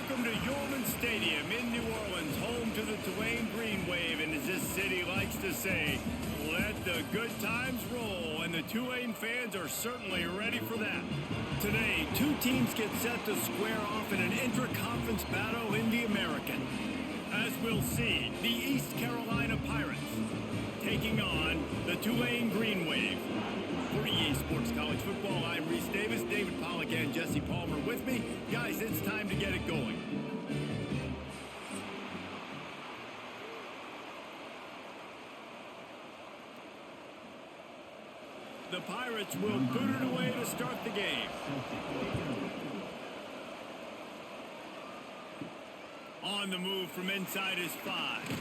Welcome to Yulman Stadium in New Orleans, home to the Tulane Green Wave, and as this city likes to say, let the good times roll, and the Tulane fans are certainly ready for that. Today, two teams get set to square off in an intra-conference battle in the American. As we'll see, the East Carolina Pirates taking on the Tulane Green Wave. For EA Sports College Football, I'm Reese Davis, David Pollack, and Jesse Palmer with me. Guys, it's time to get it going. The Pirates will boot it away to start the game. On the move from inside his 5.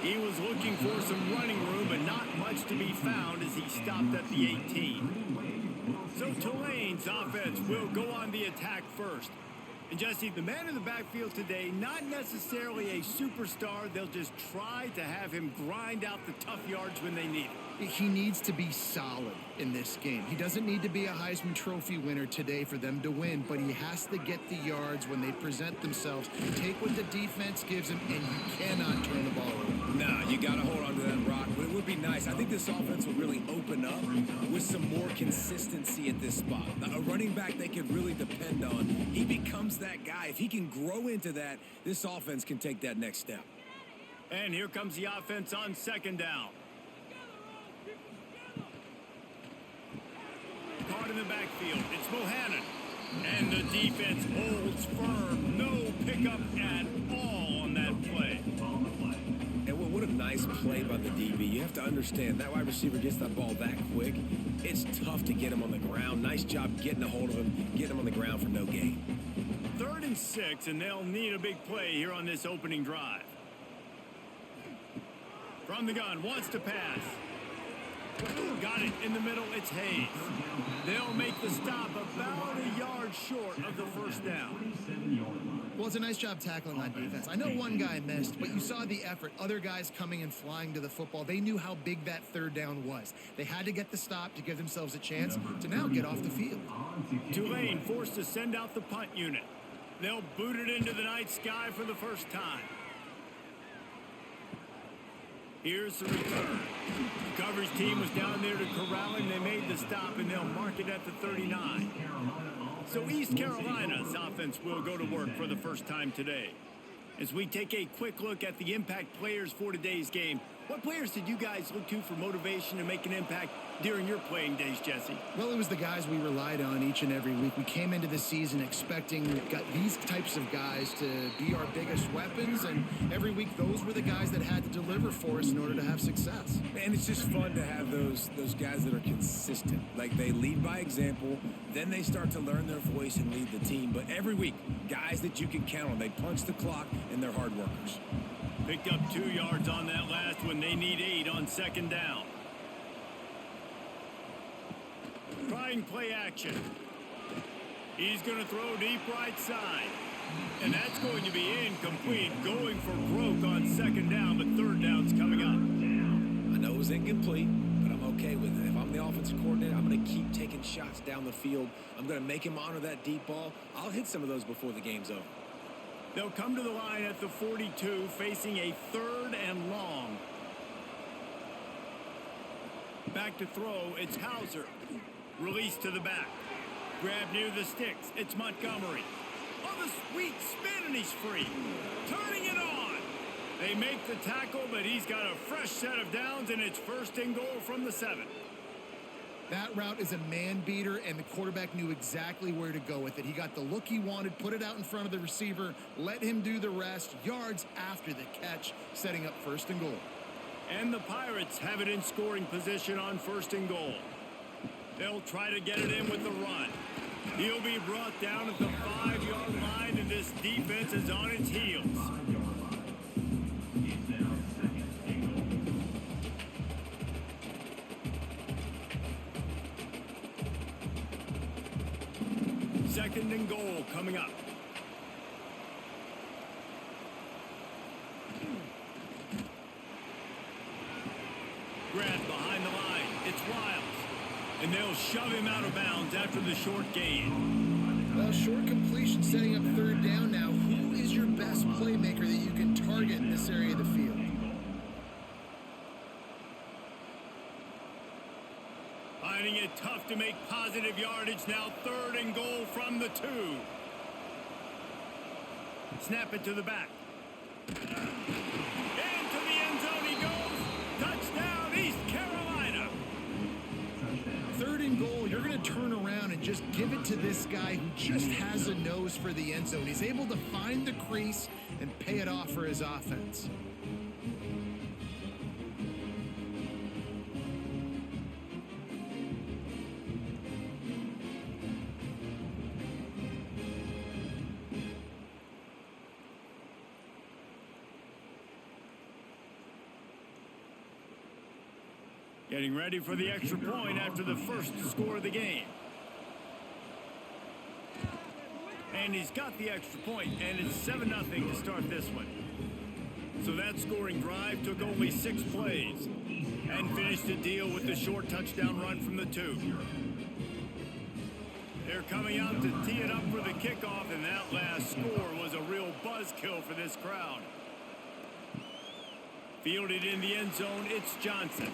He was looking for some running room, but not much to be found as he stopped at the 18. So Tulane's offense will go on the attack first. And Jesse, the man in the backfield today, not necessarily a superstar. They'll just try to have him grind out the tough yards when they need it. He needs to be solid in this game. He doesn't need to be a Heisman Trophy winner today for them to win, but he has to get the yards when they present themselves. Take what the defense gives him, and you cannot turn the ball over. No, you got to hold on to that rock, but it would be nice. I think this offense will really open up with some more consistency at this spot. A running back they could really depend on. He becomes that guy. If he can grow into that, this offense can take that next step. And here comes the offense on second down. Caught in the backfield, it's Bohannon. And the defense holds firm. No pickup at all on that play. And what a nice play by the DB. You have to understand, that wide receiver gets that ball that quick. It's tough to get him on the ground. Nice job getting a hold of him, getting him on the ground for no gain. 3rd and 6, and they'll need a big play here on this opening drive. From the gun, wants to pass. Got it in the middle, it's Hayes. They'll make the stop about a yard short of the first down. Well, it's a nice job tackling on defense. I know one guy missed, but you saw the effort. Other guys coming and flying to the football. They knew how big that 3rd down was. They had to get the stop to give themselves a chance to now get off the field. Tulane forced to send out the punt unit. They'll boot it into the night sky for the first time. Here's the return. The coverage team was down there to corral him. They made the stop, and they'll mark it at the 39. So East Carolina's offense will go to work for the first time today. As we take a quick look at the impact players for today's game, what players did you guys look to for motivation to make an impact during your playing days, Jesse? Well, it was the guys we relied on each and every week. We came into the season expecting these types of guys to be our biggest weapons, and every week those were the guys that had to deliver for us in order to have success. And it's just fun to have those guys that are consistent. Like, they lead by example, then they start to learn their voice and lead the team. But every week, guys that you can count on, they punch the clock, and they're hard workers. Picked up 2 yards on that last one. They need 8 on second down. Trying play action. He's going to throw deep right side. And that's going to be incomplete. Going for broke on second down, but 3rd down's coming up. I know it was incomplete, but I'm okay with it. If I'm the offensive coordinator, I'm going to keep taking shots down the field. I'm going to make him honor that deep ball. I'll hit some of those before the game's over. They'll come to the line at the 42, facing a 3rd and long. Back to throw, it's Hauser. Release to the back. Grab near the sticks, it's Montgomery. Oh, the sweet spin, and he's free. Turning it on. They make the tackle, but he's got a fresh set of downs, and it's 1st and goal from the 7. That route is a man beater, and the quarterback knew exactly where to go with it. He got the look he wanted, put it out in front of the receiver, let him do the rest, yards after the catch, setting up 1st and goal. And the Pirates have it in scoring position on 1st and goal. They'll try to get it in with the run. He'll be brought down at the 5-yard line, and this defense is on its heels. Second and goal coming up. Grant behind the line. It's Wiles. And they'll shove him out of bounds after the short gain. Well, short completion setting up third down now. Who is your best playmaker that you can target in this area of the field? Finding it tough to make positive yardage now. 3rd and goal from the 2. Snap it to the back. Into the end zone he goes. Touchdown, East Carolina. 3rd and goal, you're going to turn around and just give it to this guy who just has a nose for the end zone. He's able to find the crease and pay it off for his offense. Getting ready for the extra point after the first score of the game. And he's got the extra point, and it's 7-0 to start this one. So that scoring drive took only 6 plays and finished the deal with the short touchdown run from the 2. They're coming out to tee it up for the kickoff, and that last score was a real buzzkill for this crowd. Fielded in the end zone, it's Johnson.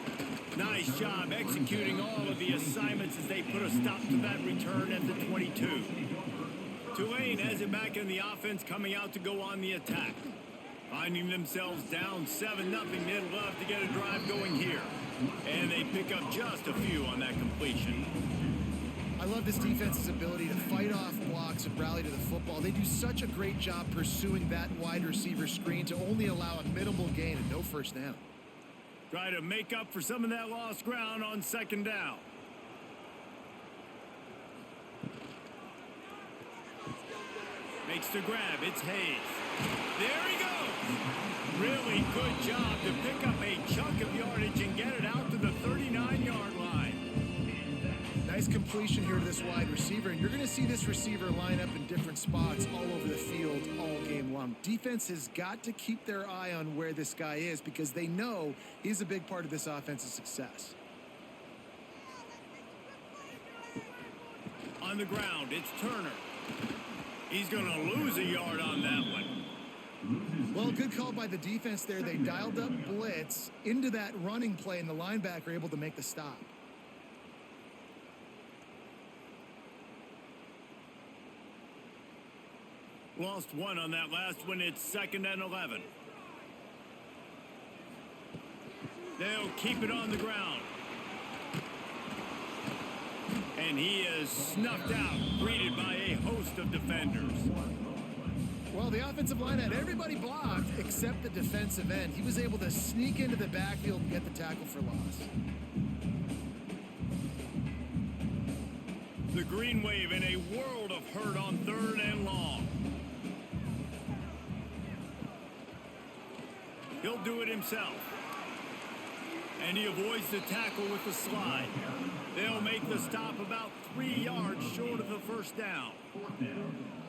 Nice job executing all of the assignments as they put a stop to that return at the 22. Tulane has it back in the offense, coming out to go on the attack. Finding themselves down 7-0, they'd love to get a drive going here. And they pick up just a few on that completion. I love this defense's ability to fight off blocks and rally to the football. They do such a great job pursuing that wide receiver screen to only allow a minimal gain and no first down. Try to make up for some of that lost ground on 2nd down. Makes the grab. It's Hayes. There he goes. Really good job to pick up a chunk of yardage and get it out to the 39-yard line. Nice completion here to this wide receiver, and you're going to see this receiver line up in different spots all over the field all game long. Defense has got to keep their eye on where this guy is because they know he's a big part of this offense's success. On the ground, it's Turner. He's going to lose a yard on that one. Well, good call by the defense there. They dialed up blitz into that running play, and the linebacker able to make the stop. Lost 1 on that last one. It's 2nd and 11. They'll keep it on the ground. And he is snuffed out, greeted by a host of defenders. Well, the offensive line had everybody blocked except the defensive end. He was able to sneak into the backfield and get the tackle for loss. The Green Wave in a world of hurt on 3rd and long. He'll do it himself. And he avoids the tackle with the slide. They'll make the stop about 3 yards short of the first down.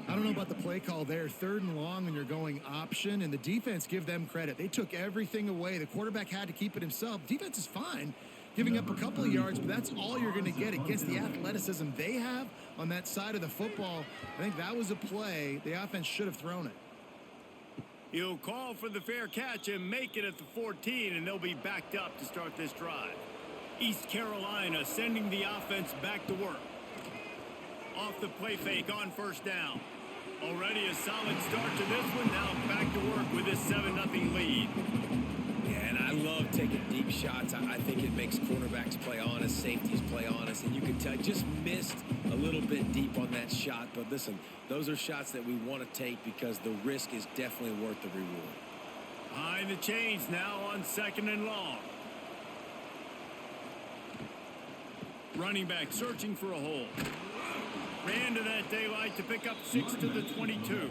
I don't know about the play call there. 3rd and long and you're going option, and the defense, give them credit. They took everything away. The quarterback had to keep it himself. Defense is fine, giving up a couple of yards, but that's all you're going to get against the athleticism they have on that side of the football. I think that was a play the offense should have thrown it. He'll call for the fair catch and make it at the 14, and they'll be backed up to start this drive. East Carolina sending the offense back to work. Off the play fake on 1st down. Already a solid start to this one. Now back to work with this 7-0 lead. Yeah, and I love taking deep shots. I think it makes quarterbacks play honest, safeties play honest, and you can tell just missed a little bit deep on that shot. But listen, those are shots that we want to take because the risk is definitely worth the reward. Behind the chains now on 2nd and long. Running back searching for a hole. Ran to that daylight to pick up 6 to the 22.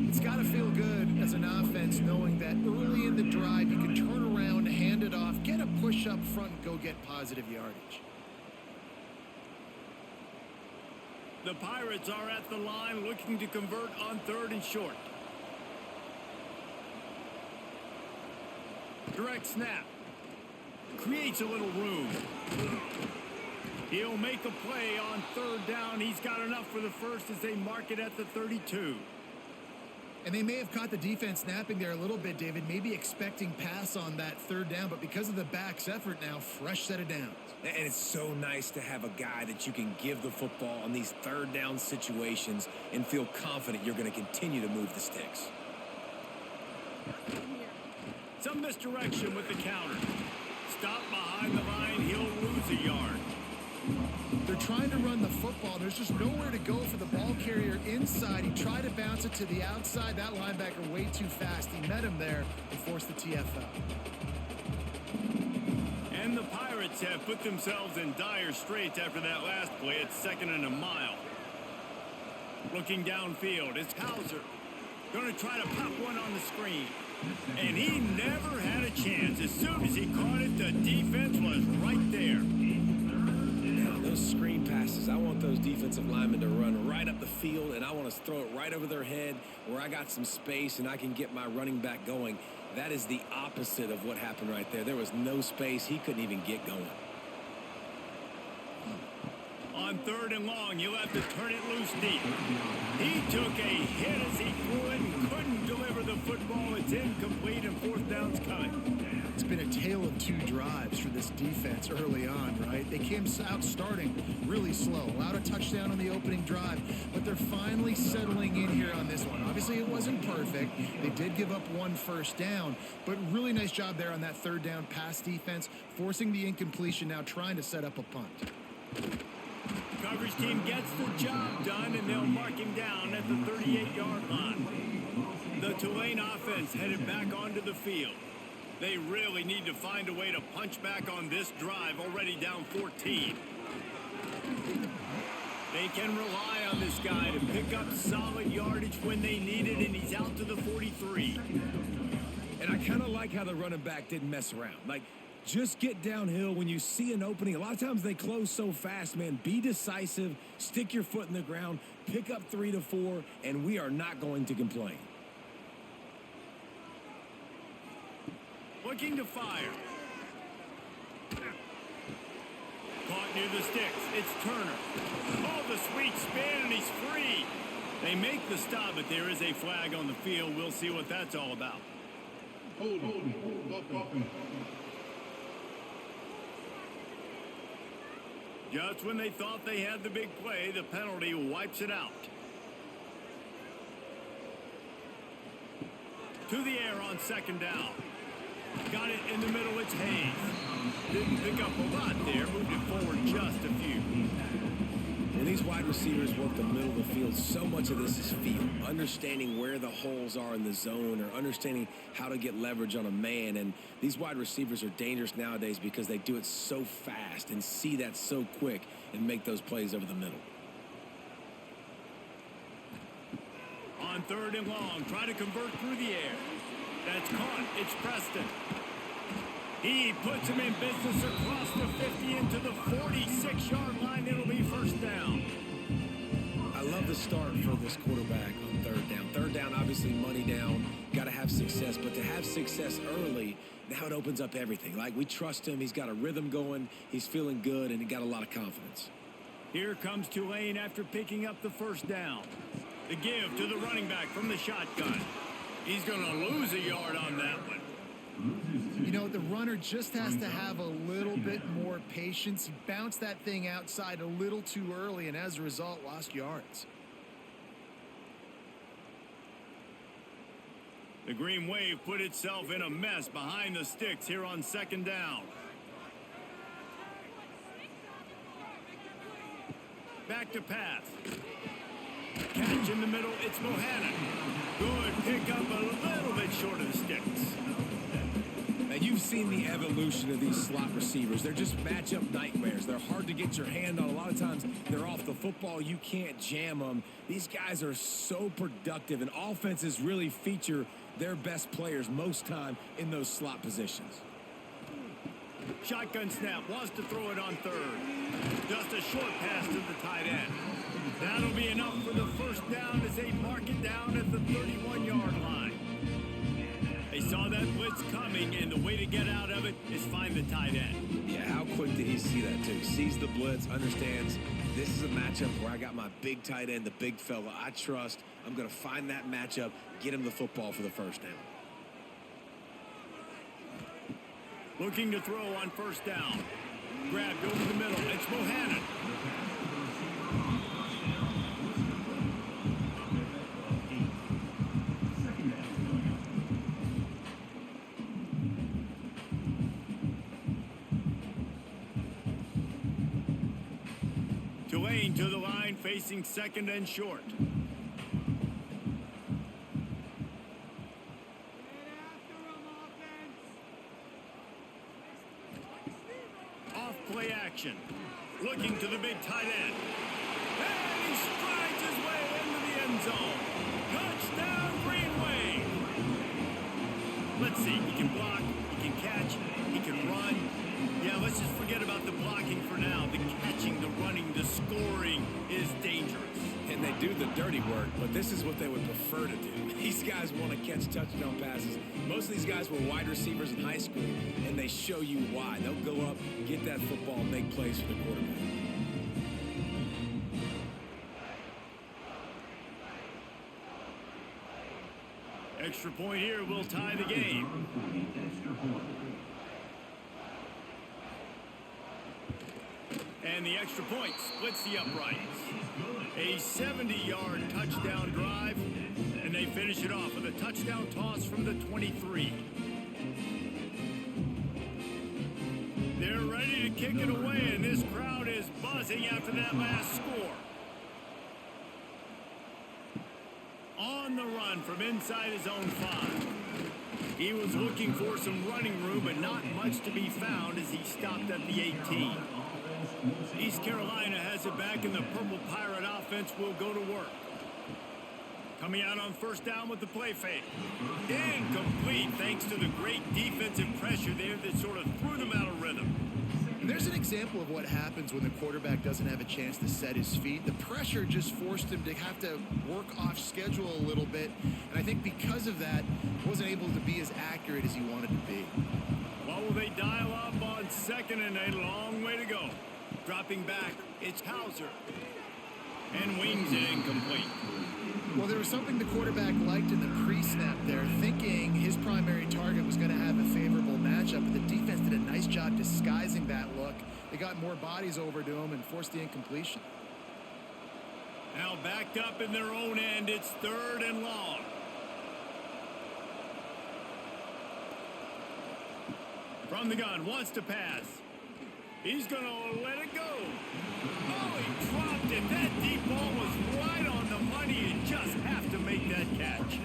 It's got to feel good as an offense knowing that early in the drive you can turn around, hand it off, get a push up front, and go get positive yardage. The Pirates are at the line looking to convert on 3rd and short. Direct snap. Creates a little room. He'll make a play on third down. He's got enough for the first as they mark it at the 32. And they may have caught the defense napping there a little bit, David, maybe expecting pass on that third down, but because of the back's effort now, fresh set of downs. And it's so nice to have a guy that you can give the football on these third down situations and feel confident you're going to continue to move the sticks. Some misdirection with the counter. Stop behind the line, he'll lose a yard. They're trying to run the football. There's just nowhere to go for the ball carrier inside. He tried to bounce it to the outside. That linebacker way too fast. He met him there and forced the TFL. And the Pirates have put themselves in dire straits after that last play. It's 2nd and a mile. Looking downfield, it's Hauser. Going to try to pop one on the screen. And he never had a chance. As soon as he caught it, the defense was right there. Those screen passes, I want those defensive linemen to run right up the field, and I want to throw it right over their head where I got some space and I can get my running back going. That is the opposite of what happened right there. There was no space. He couldn't even get going. On 3rd and long, you'll have to turn it loose deep. He took a hit as he threw it and couldn't deliver the football. It's incomplete and 4th down's coming. It's been a tale of 2 drives for this defense early on, right? They came out starting really slow, allowed a touchdown on the opening drive, but they're finally settling in here on this one. Obviously, it wasn't perfect. They did give up 1 first down, but really nice job there on that 3rd down pass defense, forcing the incompletion, now trying to set up a punt. Coverage team gets the job done, and they'll mark him down at the 38-yard line. The Tulane offense headed back onto the field. They really need to find a way to punch back on this drive, already down 14. They can rely on this guy to pick up solid yardage when they need it, and he's out to the 43. And I kind of like how the running back didn't mess around. Like, just get downhill when you see an opening. A lot of times they close so fast, man. Be decisive, stick your foot in the ground, pick up 3 to 4, and we are not going to complain. Looking to fire. Caught near the sticks. It's Turner. Oh, the sweet spin, and he's free. They make the stop, but there is a flag on the field. We'll see what that's all about. Hold. Just when they thought they had the big play, the penalty wipes it out. To the air on 2nd down. Got it in the middle, it's Hayes. Didn't pick up a lot there, moved it forward just a few. When these wide receivers work the middle of the field, so much of this is feel. Understanding where the holes are in the zone or understanding how to get leverage on a man. And these wide receivers are dangerous nowadays because they do it so fast and see that so quick and make those plays over the middle. On 3rd and long, try to convert through the air. That's caught. It's Preston. He puts him in business across the 50 into the 46-yard line. It'll be 1st down. I love the start for this quarterback on 3rd down. 3rd down, obviously money down. Got to have success. But to have success early, now it opens up everything. Like, we trust him. He's got a rhythm going. He's feeling good, and he got a lot of confidence. Here comes Tulane after picking up the 1st down. The give to the running back from the shotgun. He's going to lose a yard on that one. You know, the runner just has to have a little bit more patience. He bounced that thing outside a little too early, and as a result, lost yards. The Green Wave put itself in a mess behind the sticks here on 2nd down. Back to pass. Catch in the middle, it's Bohannon. Good pickup, a little bit short of the sticks. Now, you've seen the evolution of these slot receivers. They're just matchup nightmares. They're hard to get your hand on. A lot of times, they're off the football. You can't jam them. These guys are so productive, and offenses really feature their best players most time in those slot positions. Shotgun snap, wants to throw it on 3rd. Just a short pass to the tight end. That'll be enough for the 1st down as they mark it down at the 31-yard line. A They saw that blitz coming, and the way to get out of it is find the tight end. Yeah, how quick did he see that, too? Sees the blitz, understands this is a matchup where I got my big tight end, the big fella I trust. I'm going to find that matchup, get him the football for the first down. Looking to throw on first down. Grabbed over the middle. It's Bohannon. Tulane to the line, facing second and short. Off play action. Looking to the big tight end. And he strides his way into the end zone. Touchdown, Green Wave. Let's see. He can block. He can catch. He can run. Yeah, let's just forget about the blocking for now. The catching, the running, the scoring is dangerous. And they do the dirty work, but this is what they would prefer to do. These guys want to catch touchdown passes. Most of these guys were wide receivers in high school, and they show you why. They'll go up, get that football, make plays for the quarterback. Extra point here will tie the game. And the extra point splits the uprights. A 70-yard touchdown drive, and they finish it off with a touchdown toss from the 23. They're ready to kick it away, and this crowd is buzzing after that last score. On the run from inside his own 5. He was looking for some running room, but not much to be found as he stopped at the 18. East Carolina has it back, and the Purple Pirate offense will go to work. Coming out on first down with the play fake. Incomplete thanks to the great defensive pressure there that sort of threw them out of rhythm. And there's an example of what happens when the quarterback doesn't have a chance to set his feet. The pressure just forced him to have to work off schedule a little bit. And I think because of that, wasn't able to be as accurate as he wanted to be. What will they dial up on second and a long way to go? Dropping back, it's Hauser. And wings it incomplete. Well, there was something the quarterback liked in the pre-snap there, thinking his primary target was going to have a favorable matchup, but the defense did a nice job disguising that look. They got more bodies over to him and forced the incompletion. Now backed up in their own end, it's third and long. From the gun, wants to pass. He's going to let it go. Oh, he dropped it. That deep ball was right on the money. You just have to make that catch.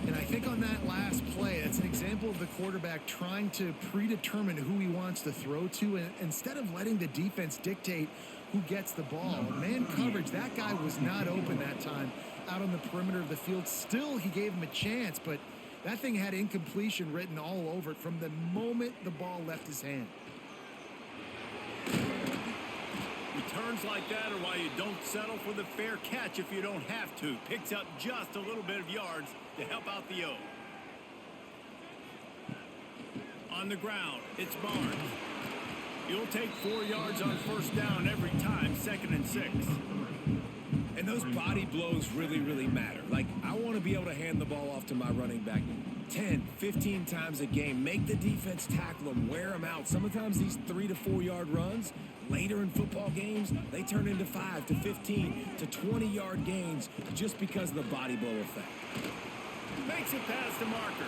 And I think on that last play, that's an example of the quarterback trying to predetermine who he wants to throw to, and instead of letting the defense dictate who gets the ball. Man coverage, that guy was not open that time out on the perimeter of the field. Still, he gave him a chance, but that thing had incompletion written all over it from the moment the ball left his hand. Returns like that are why you don't settle for the fair catch if you don't have to. Picks up just a little bit of yards to help out the O. On the ground, it's Barnes. You'll take 4 yards on first down every time, 2nd and 6. And those body blows really, really matter. Like, I want to be able to hand the ball off to my running back 10, 15 times a game. Make the defense tackle them, wear them out. Sometimes these 3 to 4 yard runs, later in football games, they turn into 5 to 15 to 20 yard gains just because of the body blow effect. Makes it past the marker.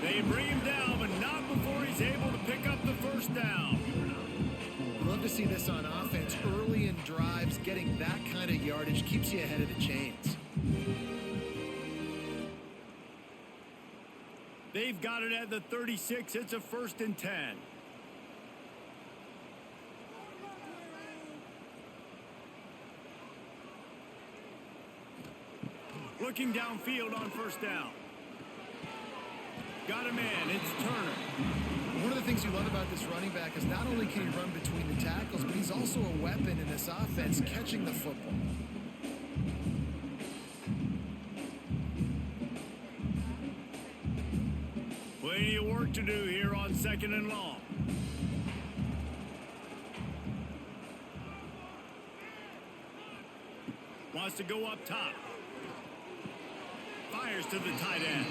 They bring him down, but not before he's able to pick up the first down. Love to see this on offense. Early in drives, getting that kind of yardage keeps you ahead of the chains. They've got it at the 36. It's a 1st and 10. Looking downfield on first down. Got a man. It's Turner. One of the things you love about this running back is not only can he run between the tackles, but he's also a weapon in this offense, catching the football. of work to do here on 2nd and long. Wants to go up top. Fires to the tight end.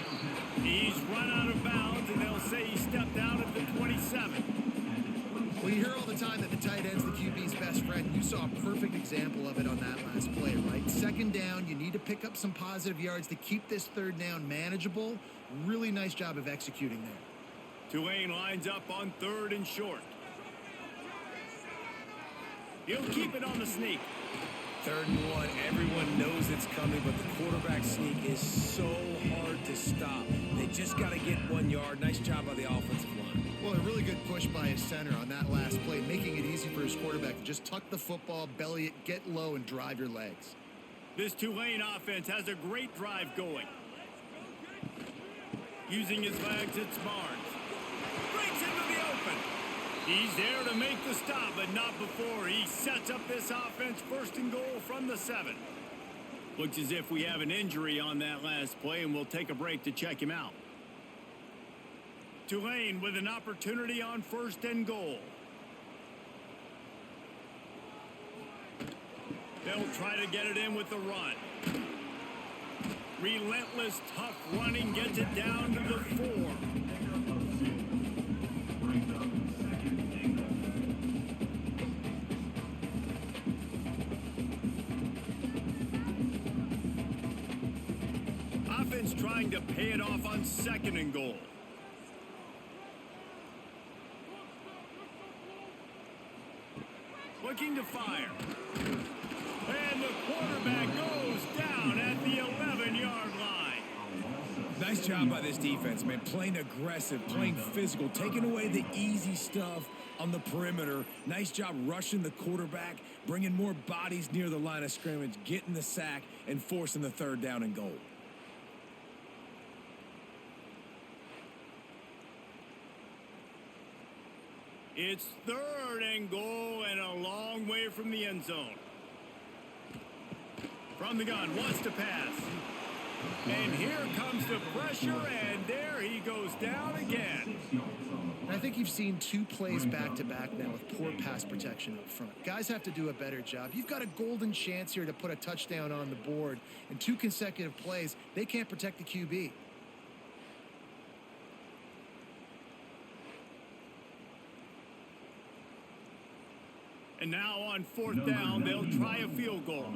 He's run out of bounds, and they'll say he stepped out at the 27. Well, you hear all the time that the tight end's the QB's best friend. You saw a perfect example of it on that last play, right? 2nd down, you need to pick up some positive yards to keep this 3rd down manageable. Really nice job of executing there. Tulane lines up on 3rd and short. He'll keep it on the sneak. 3rd and 1, everyone knows it's coming, but the quarterback sneak is so hard to stop. They just got to get 1 yard. Nice job by the offensive line. Well, a really good push by his center on that last play, making it easy for his quarterback to just tuck the football, belly it, get low, and drive your legs. This Tulane offense has a great drive going. Using his legs, it's Barnes. Breaks into the open. He's there to make the stop, but not before he sets up this offense 1st and goal from the 7. Looks as if we have an injury on that last play, and we'll take a break to check him out. Tulane with an opportunity on 1st and goal. They'll try to get it in with the run. Relentless, tough running gets it down to the 4. Offense trying to pay it off on 2nd and goal. Looking to fire. And the quarterback goes down at the 11-yard line. Nice job by this defense, man. Playing aggressive, playing physical, taking away the easy stuff on the perimeter. Nice job rushing the quarterback, bringing more bodies near the line of scrimmage, getting the sack, and forcing the 3rd down and goal. It's 3rd and goal and a long way from the end zone. From the gun, wants to pass. And here comes the pressure, and there he goes down again. And I think you've seen 2 plays back-to-back now with poor pass protection up front. Guys have to do a better job. You've got a golden chance here to put a touchdown on the board. In 2 consecutive plays, they can't protect the QB. And now on 4th down, they'll try a field goal.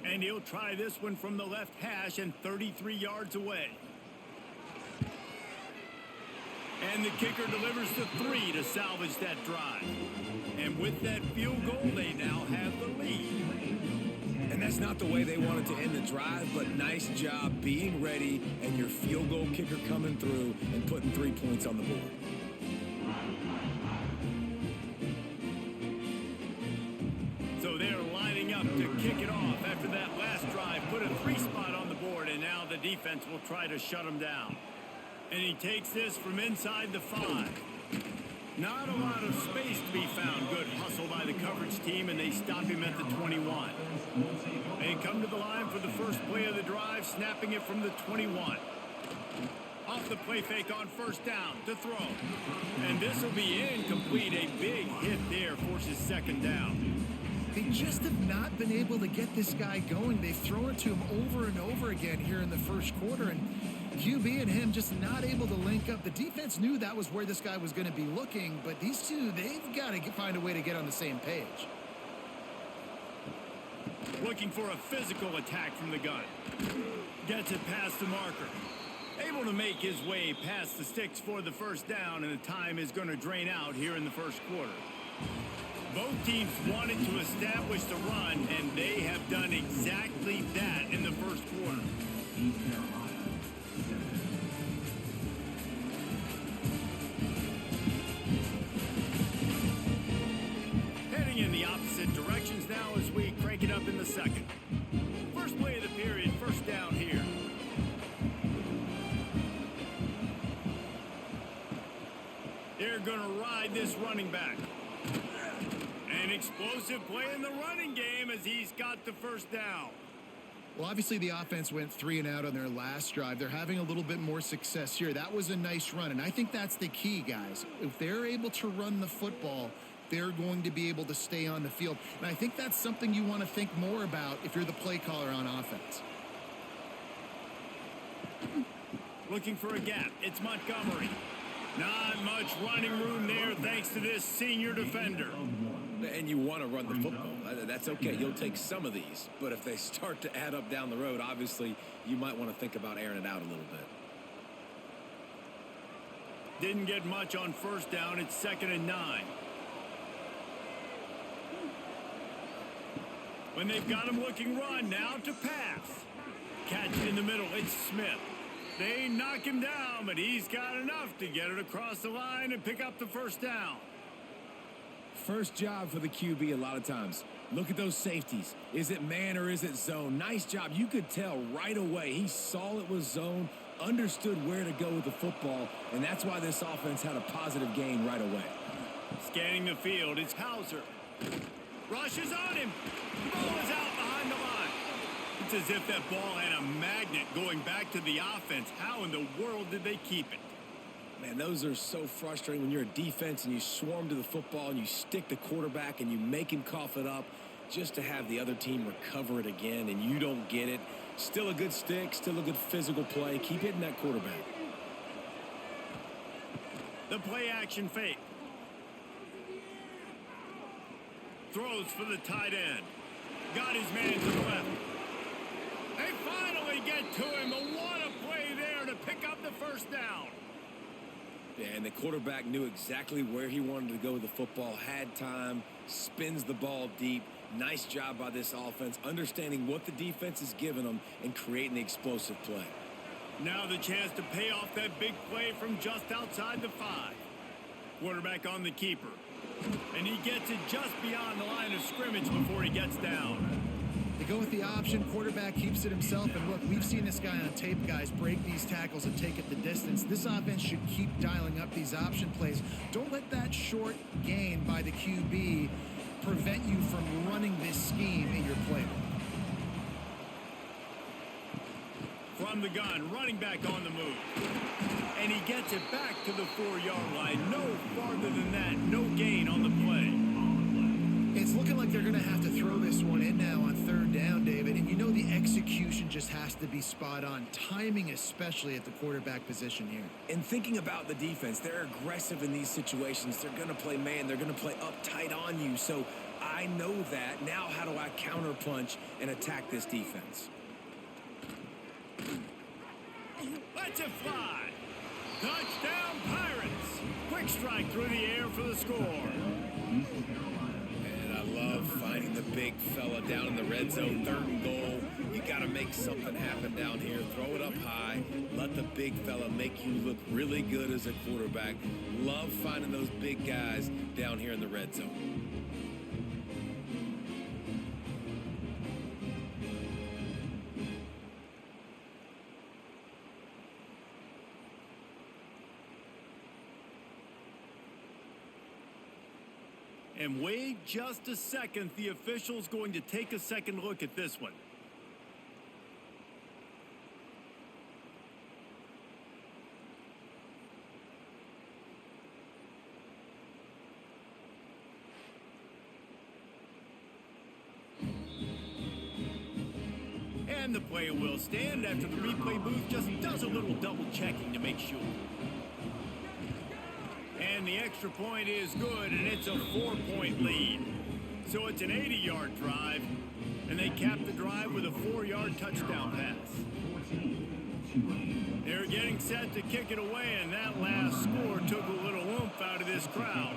And he'll try this one from the left hash and 33 yards away. And the kicker delivers the 3 to salvage that drive. And with that field goal, they now have the lead. And that's not the way they wanted to end the drive, but nice job being ready and your field goal kicker coming through and putting 3 points on the board. So they're lining up to kick it off after that last drive. Put a 3 spot on the board, and now the defense will try to shut him down. And he takes this from inside the 5. Not a lot of space to be found. Good hustle by the coverage team, and they stop him at the 21. They come to the line for the first play of the drive, snapping it from the 21. Off the play fake on 1st down to throw. And this will be incomplete. A big hit there forces 2nd down. They just have not been able to get this guy going. They've thrown it to him over and over again here in the 1st quarter, and QB and him just not able to link up. The defense knew that was where this guy was going to be looking, but these two, they've got to find a way to get on the same page. Looking for a physical attack from the gun. Gets it past the marker. Able to make his way past the sticks for the 1st down, and the time is going to drain out here in the 1st quarter. Both teams wanted to establish the run, and they have done exactly that in the 1st quarter. Heading in the opposite directions now as we crank it up in the 2nd. First play of the period, 1st down here. They're going to ride this running back. An explosive play in the running game as he's got the 1st down. Well, obviously the offense went 3 and out on their last drive. They're having a little bit more success here. That was a nice run, and I think that's the key, guys. If they're able to run the football, they're going to be able to stay on the field. And I think that's something you want to think more about if you're the play caller on offense. Looking for a gap. It's Montgomery. Not much running room there thanks to this senior defender. And you want to run the football. That's okay. You'll take some of these. But if they start to add up down the road, obviously, you might want to think about airing it out a little bit. Didn't get much on first down. It's 2nd and 9. When they've got him looking run, now to pass. Catch in the middle. It's Smith. They knock him down, but he's got enough to get it across the line and pick up the first down. First job for the QB a lot of times. Look at those safeties. Is it man or is it zone? Nice job. You could tell right away. He saw it was zone, understood where to go with the football, and that's why this offense had a positive gain right away. Scanning the field, it's Hauser. Rushes on him. The ball is out behind the line. It's as if that ball had a magnet going back to the offense. How in the world did they keep it? Man, those are so frustrating when you're a defense and you swarm to the football and you stick the quarterback and you make him cough it up just to have the other team recover it again and you don't get it. Still a good stick, still a good physical play. Keep hitting that quarterback. The play action fake. Throws for the tight end. Got his man to the left. They finally get to him. What a play there to pick up the first down. Yeah, and the quarterback knew exactly where he wanted to go with the football, had time, spins the ball deep. Nice job by this offense, understanding what the defense is giving them and creating the explosive play. Now the chance to pay off that big play from just outside the 5. Quarterback on the keeper. And he gets it just beyond the line of scrimmage before he gets down. They go with the option. Quarterback keeps it himself. And look, we've seen this guy on tape, guys, break these tackles and take it the distance. This offense should keep dialing up these option plays. Don't let that short gain by the QB prevent you from running this scheme in your playbook. From the gun, running back on the move. And he gets it back to the 4-yard line. No farther than that. No gain on the play. It's looking like they're going to have to throw this one in now on 3rd down, David. And you know the execution just has to be spot on. Timing especially at the quarterback position here. And thinking about the defense, they're aggressive in these situations. They're going to play man. They're going to play up tight on you. So I know that. Now how do I counterpunch and attack this defense? Let's it fly. Touchdown Pirates. Quick strike through the air for the score. And I love finding the big fella down in the red zone, 3rd and goal. You got to make something happen down here. Throw it up high. Let the big fella make you look really good as a quarterback. Love finding those big guys down here in the red zone. And wait just a second. The official's going to take a second look at this one. And the play will stand after the replay booth just does a little double checking to make sure. And the extra point is good, and it's a 4-point lead. So it's an 80-yard drive, and they cap the drive with a 4-yard touchdown pass. They're getting set to kick it away, and that last score took a little oomph out of this crowd.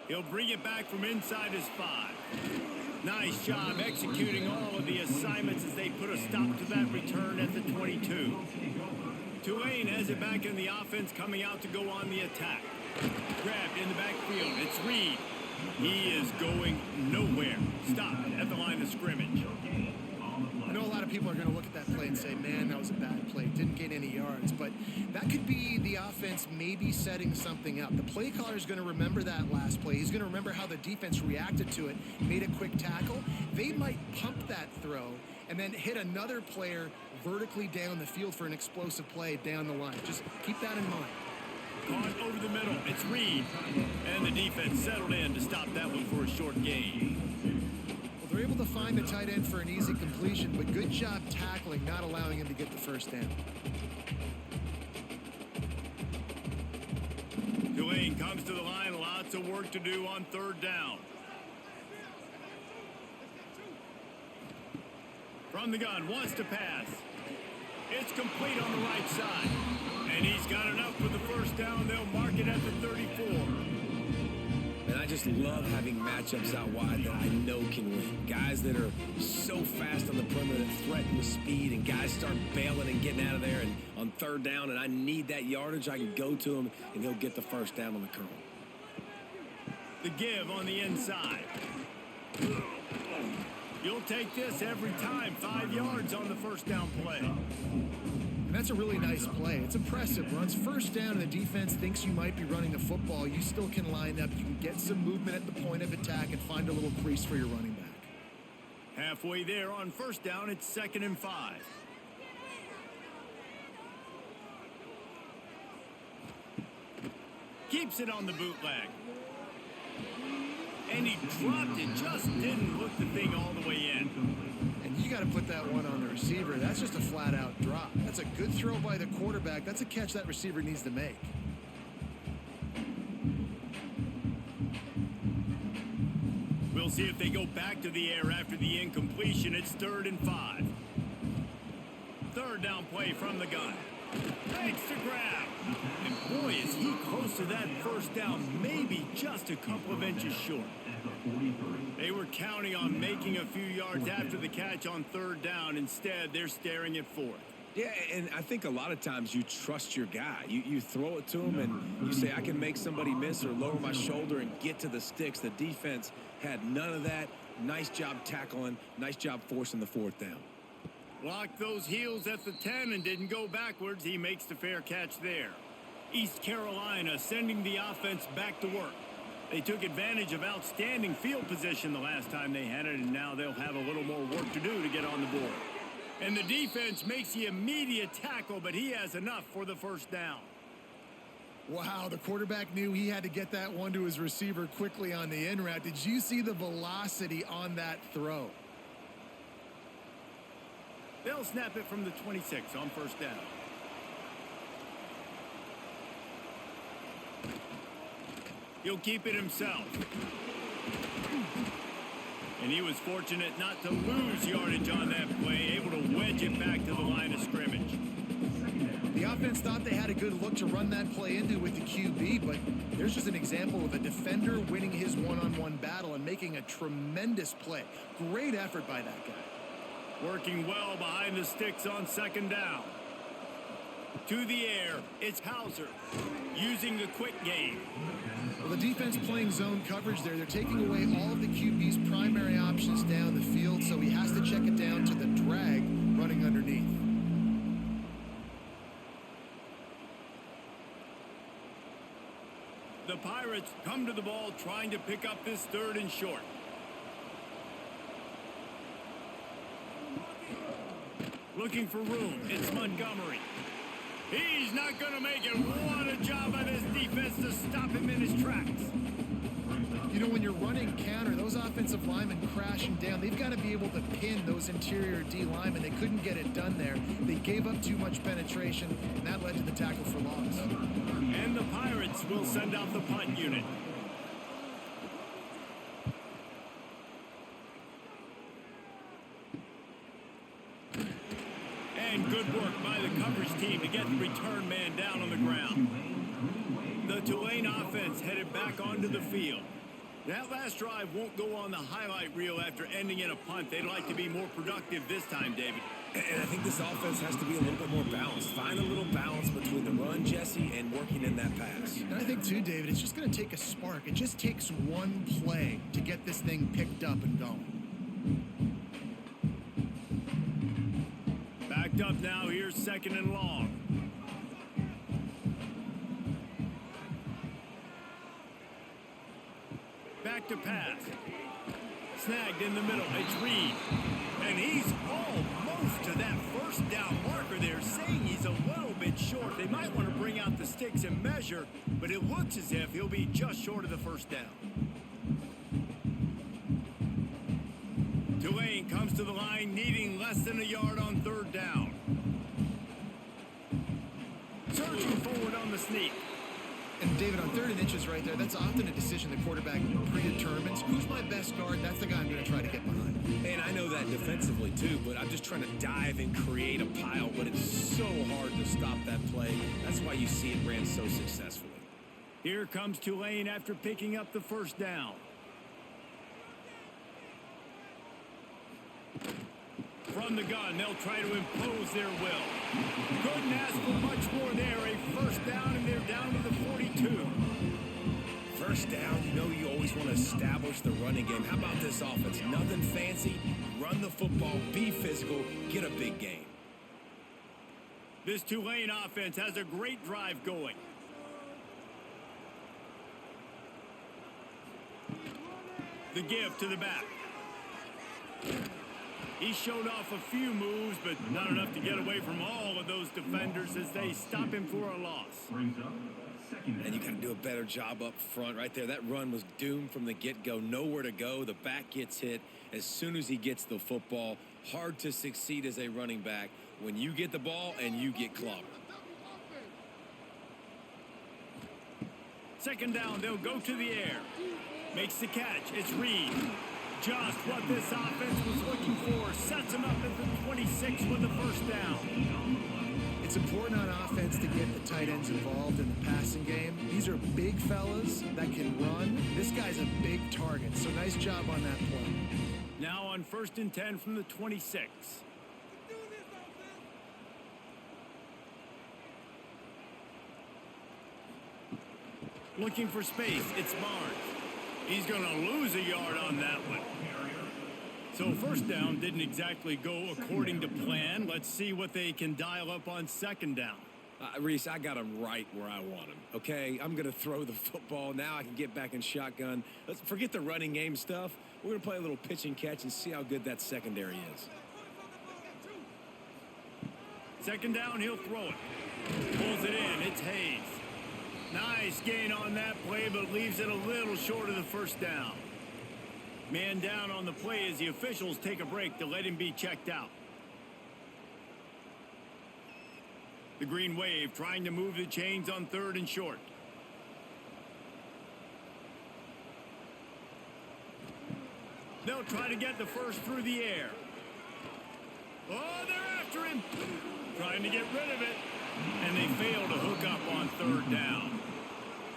He'll bring it back from inside his 5. Nice job executing all of the assignments as they put a stop to that return at the 22. Tulane has it back in the offense, coming out to go on the attack. Grabbed in the backfield. It's Reed. He is going nowhere. Stopped at the line of scrimmage. I know a lot of people are going to look at that play and say, man, that was a bad play. Didn't get any yards. But that could be the offense maybe setting something up. The play caller is going to remember that last play. He's going to remember how the defense reacted to it, made a quick tackle. They might pump that throw and then hit another player vertically down the field for an explosive play down the line. Just keep that in mind. Caught over the middle. It's Reed. And the defense settled in to stop that one for a short gain. Well, they're able to find the tight end for an easy completion, but good job tackling, not allowing him to get the first down. Tulane comes to the line. Lots of work to do on third down. From the gun, wants to pass. It's complete on the right side. And he's got enough for the first down. They'll mark it at the 34. And I just love having matchups out wide that I know can win. Guys that are so fast on the perimeter that threaten with speed, and guys start bailing and getting out of there. And on third down, and I need that yardage, I can go to him, and he'll get the first down on the curl. The give on the inside. You'll take this every time. 5 yards on the first down play. And that's a really nice play. It's impressive. Runs first down and the defense thinks you might be running the football. You still can line up. You can get some movement at the point of attack and find a little crease for your running back. Halfway there on first down, it's 2nd and 5. Keeps it on the bootleg. And he dropped it. Just didn't look the thing all the way in. And you got to put that one on the receiver. That's just a flat-out drop. That's a good throw by the quarterback. That's a catch that receiver needs to make. We'll see if they go back to the air after the incompletion. It's 3rd and 5. Third down play from the gun. Takes the grab. And boy, is he close to that first down, maybe just a couple of inches short. They were counting on making a few yards after the catch on third down. Instead, they're staring at 4th. Yeah, and I think a lot of times you trust your guy. You throw it to him, and you say, I can make somebody miss or lower my shoulder and get to the sticks. The defense had none of that. Nice job tackling. Nice job forcing the 4th down. Locked those heels at the 10 and didn't go backwards. He makes the fair catch there. East Carolina sending the offense back to work. They took advantage of outstanding field position the last time they had it, and now they'll have a little more work to do to get on the board. And the defense makes the immediate tackle, but he has enough for the first down. Wow, the quarterback knew he had to get that one to his receiver quickly on the in route. Did you see the velocity on that throw? They'll snap it from the 26 on first down. He'll keep it himself. And he was fortunate not to lose yardage on that play, able to wedge it back to the line of scrimmage. The offense thought they had a good look to run that play into with the QB, but there's just an example of a defender winning his one-on-one battle and making a tremendous play. Great effort by that guy. Working well behind the sticks on second down. To the air, it's Hauser using the quick game. Well, the defense playing zone coverage there. They're taking away all of the QB's primary options down the field, so he has to check it down to the drag running underneath. The Pirates come to the ball trying to pick up this 3rd and short. Looking for room. It's Montgomery. He's not going to make it. What a job by this defense to stop him in his tracks. You know, when you're running counter, those offensive linemen crashing down, they've got to be able to pin those interior D linemen. They couldn't get it done there. They gave up too much penetration, and that led to the tackle for loss. And the Pirates will send out the punt unit. And good work by the coverage team to get the return man down on the ground. The Tulane offense headed back onto the field. That last drive won't go on the highlight reel after ending in a punt. They'd like to be more productive this time, David. And I think this offense has to be a little bit more balanced. Find a little balance between the run, Jesse, and working in that pass. And I think, too, David, it's just going to take a spark. It just takes one play to get this thing picked up and going. Picked up now. Here's 2nd and long. Back to pass. Snagged in the middle. It's Reed. And he's almost to that first down marker there, saying he's a little bit short. They might want to bring out the sticks and measure, but it looks as if he'll be just short of the first down. Tulane comes to the line needing less than a yard on 3rd down. Surging forward on the sneak. And David, on 3rd and inches right there, that's often a decision the quarterback predetermines. Who's my best guard? That's the guy I'm going to try to get behind. And I know that defensively too, but I'm just trying to dive and create a pile, but it's so hard to stop that play. That's why you see it ran so successfully. Here comes Tulane after picking up the first down. From the gun, they'll try to impose their will. Couldn't ask for much more there. A first down, and they're down to the 42. First down, you know you always want to establish the running game. How about this offense? Nothing fancy. Run the football, be physical, get a big gain. This Tulane offense has a great drive going. The give to the back. He showed off a few moves, but not enough to get away from all of those defenders as they stop him for a loss. And you got to do a better job up front right there. That run was doomed from the get-go. Nowhere to go. The back gets hit as soon as he gets the football. Hard to succeed as a running back when you get the ball and you get clobbered. 2nd down, they'll go to the air. Makes the catch. It's Reed. Just what this offense was looking for. Sets him up at the 26 with the first down. It's important on offense to get the tight ends involved in the passing game. These are big fellas that can run. This guy's a big target, so nice job on that play. Now on 1st and 10 from the 26. Looking for space. It's Barnes. He's going to lose a yard on that one. So first down didn't exactly go according to plan. Let's see what they can dial up on 2nd down. Reese, I got him right where I want him, okay? I'm going to throw the football. Now I can get back in shotgun. Let's forget the running game stuff. We're going to play a little pitch and catch and see how good that secondary is. 2nd down, he'll throw it. Pulls it in. It's Hayes. Nice gain on that play, but leaves it a little short of the first down. Man down on the play as the officials take a break to let him be checked out. The Green Wave trying to move the chains on 3rd and short. They'll try to get the first through the air. Oh, they're after him. Trying to get rid of it. And they fail to hook up on 3rd down.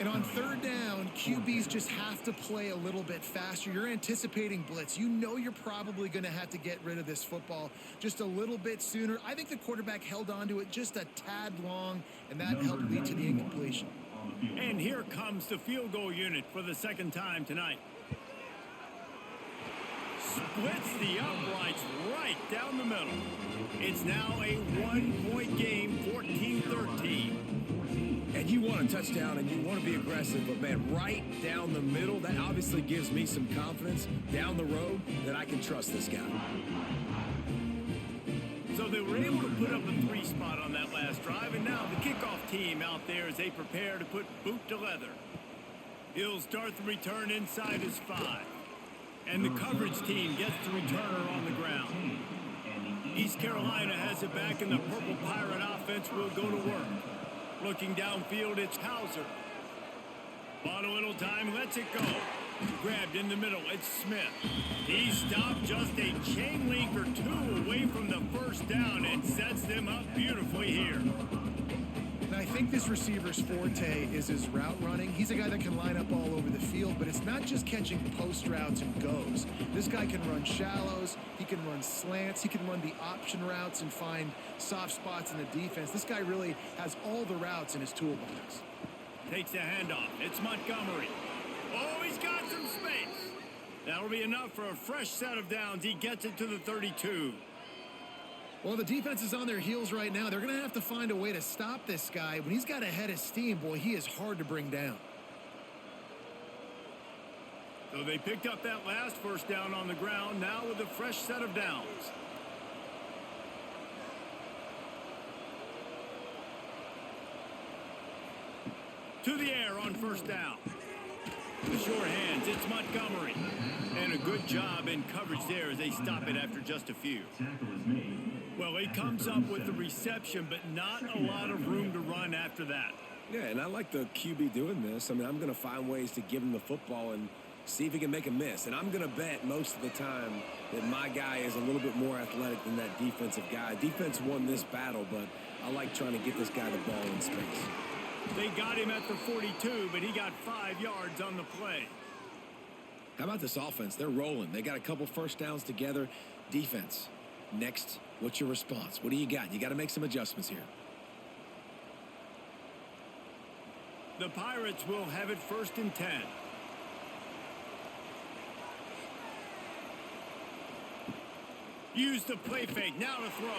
And on 3rd down, QBs just have to play a little bit faster. You're anticipating blitz. You know you're probably going to have to get rid of this football just a little bit sooner. I think the quarterback held on to it just a tad long, and that helped lead to the incompletion. And here comes the field goal unit for the 2nd time tonight. Splits the uprights right down the middle. It's now a 1-point game, 14-13. And you want a touchdown and you want to be aggressive, but man, right down the middle, that obviously gives me some confidence down the road that I can trust this guy. So they were able to put up a 3 spot on that last drive, and now the kickoff team out there as they prepare to put boot to leather. He'll start the return inside his 5. And the coverage team gets the returner on the ground. East Carolina has it back, and the Purple Pirate offense will go to work. Looking downfield, it's Hauser. Bought a little time, lets it go. Grabbed in the middle, it's Smith. He stopped just a chain link or 2 away from the first down and sets them up beautifully here. And I think this receiver's forte is his route running. He's a guy that can line up all over the field, but it's not just catching post routes and goes. This guy can run shallows, he can run slants, he can run the option routes and find soft spots in the defense. This guy really has all the routes in his toolbox. Takes the handoff. It's Montgomery. Oh, he's got some space. That'll be enough for a fresh set of downs. He gets it to the 32. Well, the defense is on their heels right now. They're going to have to find a way to stop this guy. When he's got a head of steam, boy, he is hard to bring down. So they picked up that last first down on the ground, now with a fresh set of downs. To the air on first down. The sure hands, it's Montgomery. And a good job in coverage there as they stop it after just a few. Well, he comes up with the reception, but not a lot of room to run after that. Yeah, and I like the QB doing this. I mean, I'm going to find ways to give him the football and see if he can make a miss. And I'm going to bet most of the time that my guy is a little bit more athletic than that defensive guy. Defense won this battle, but I like trying to get this guy the ball in space. They got him at the 42, but he got 5 yards on the play. How about this offense? They're rolling. They got a couple first downs together. Defense, next, what's your response? What do you got? You got to make some adjustments here. The Pirates will have it 1st and 10. Use the play fake. Now to throw.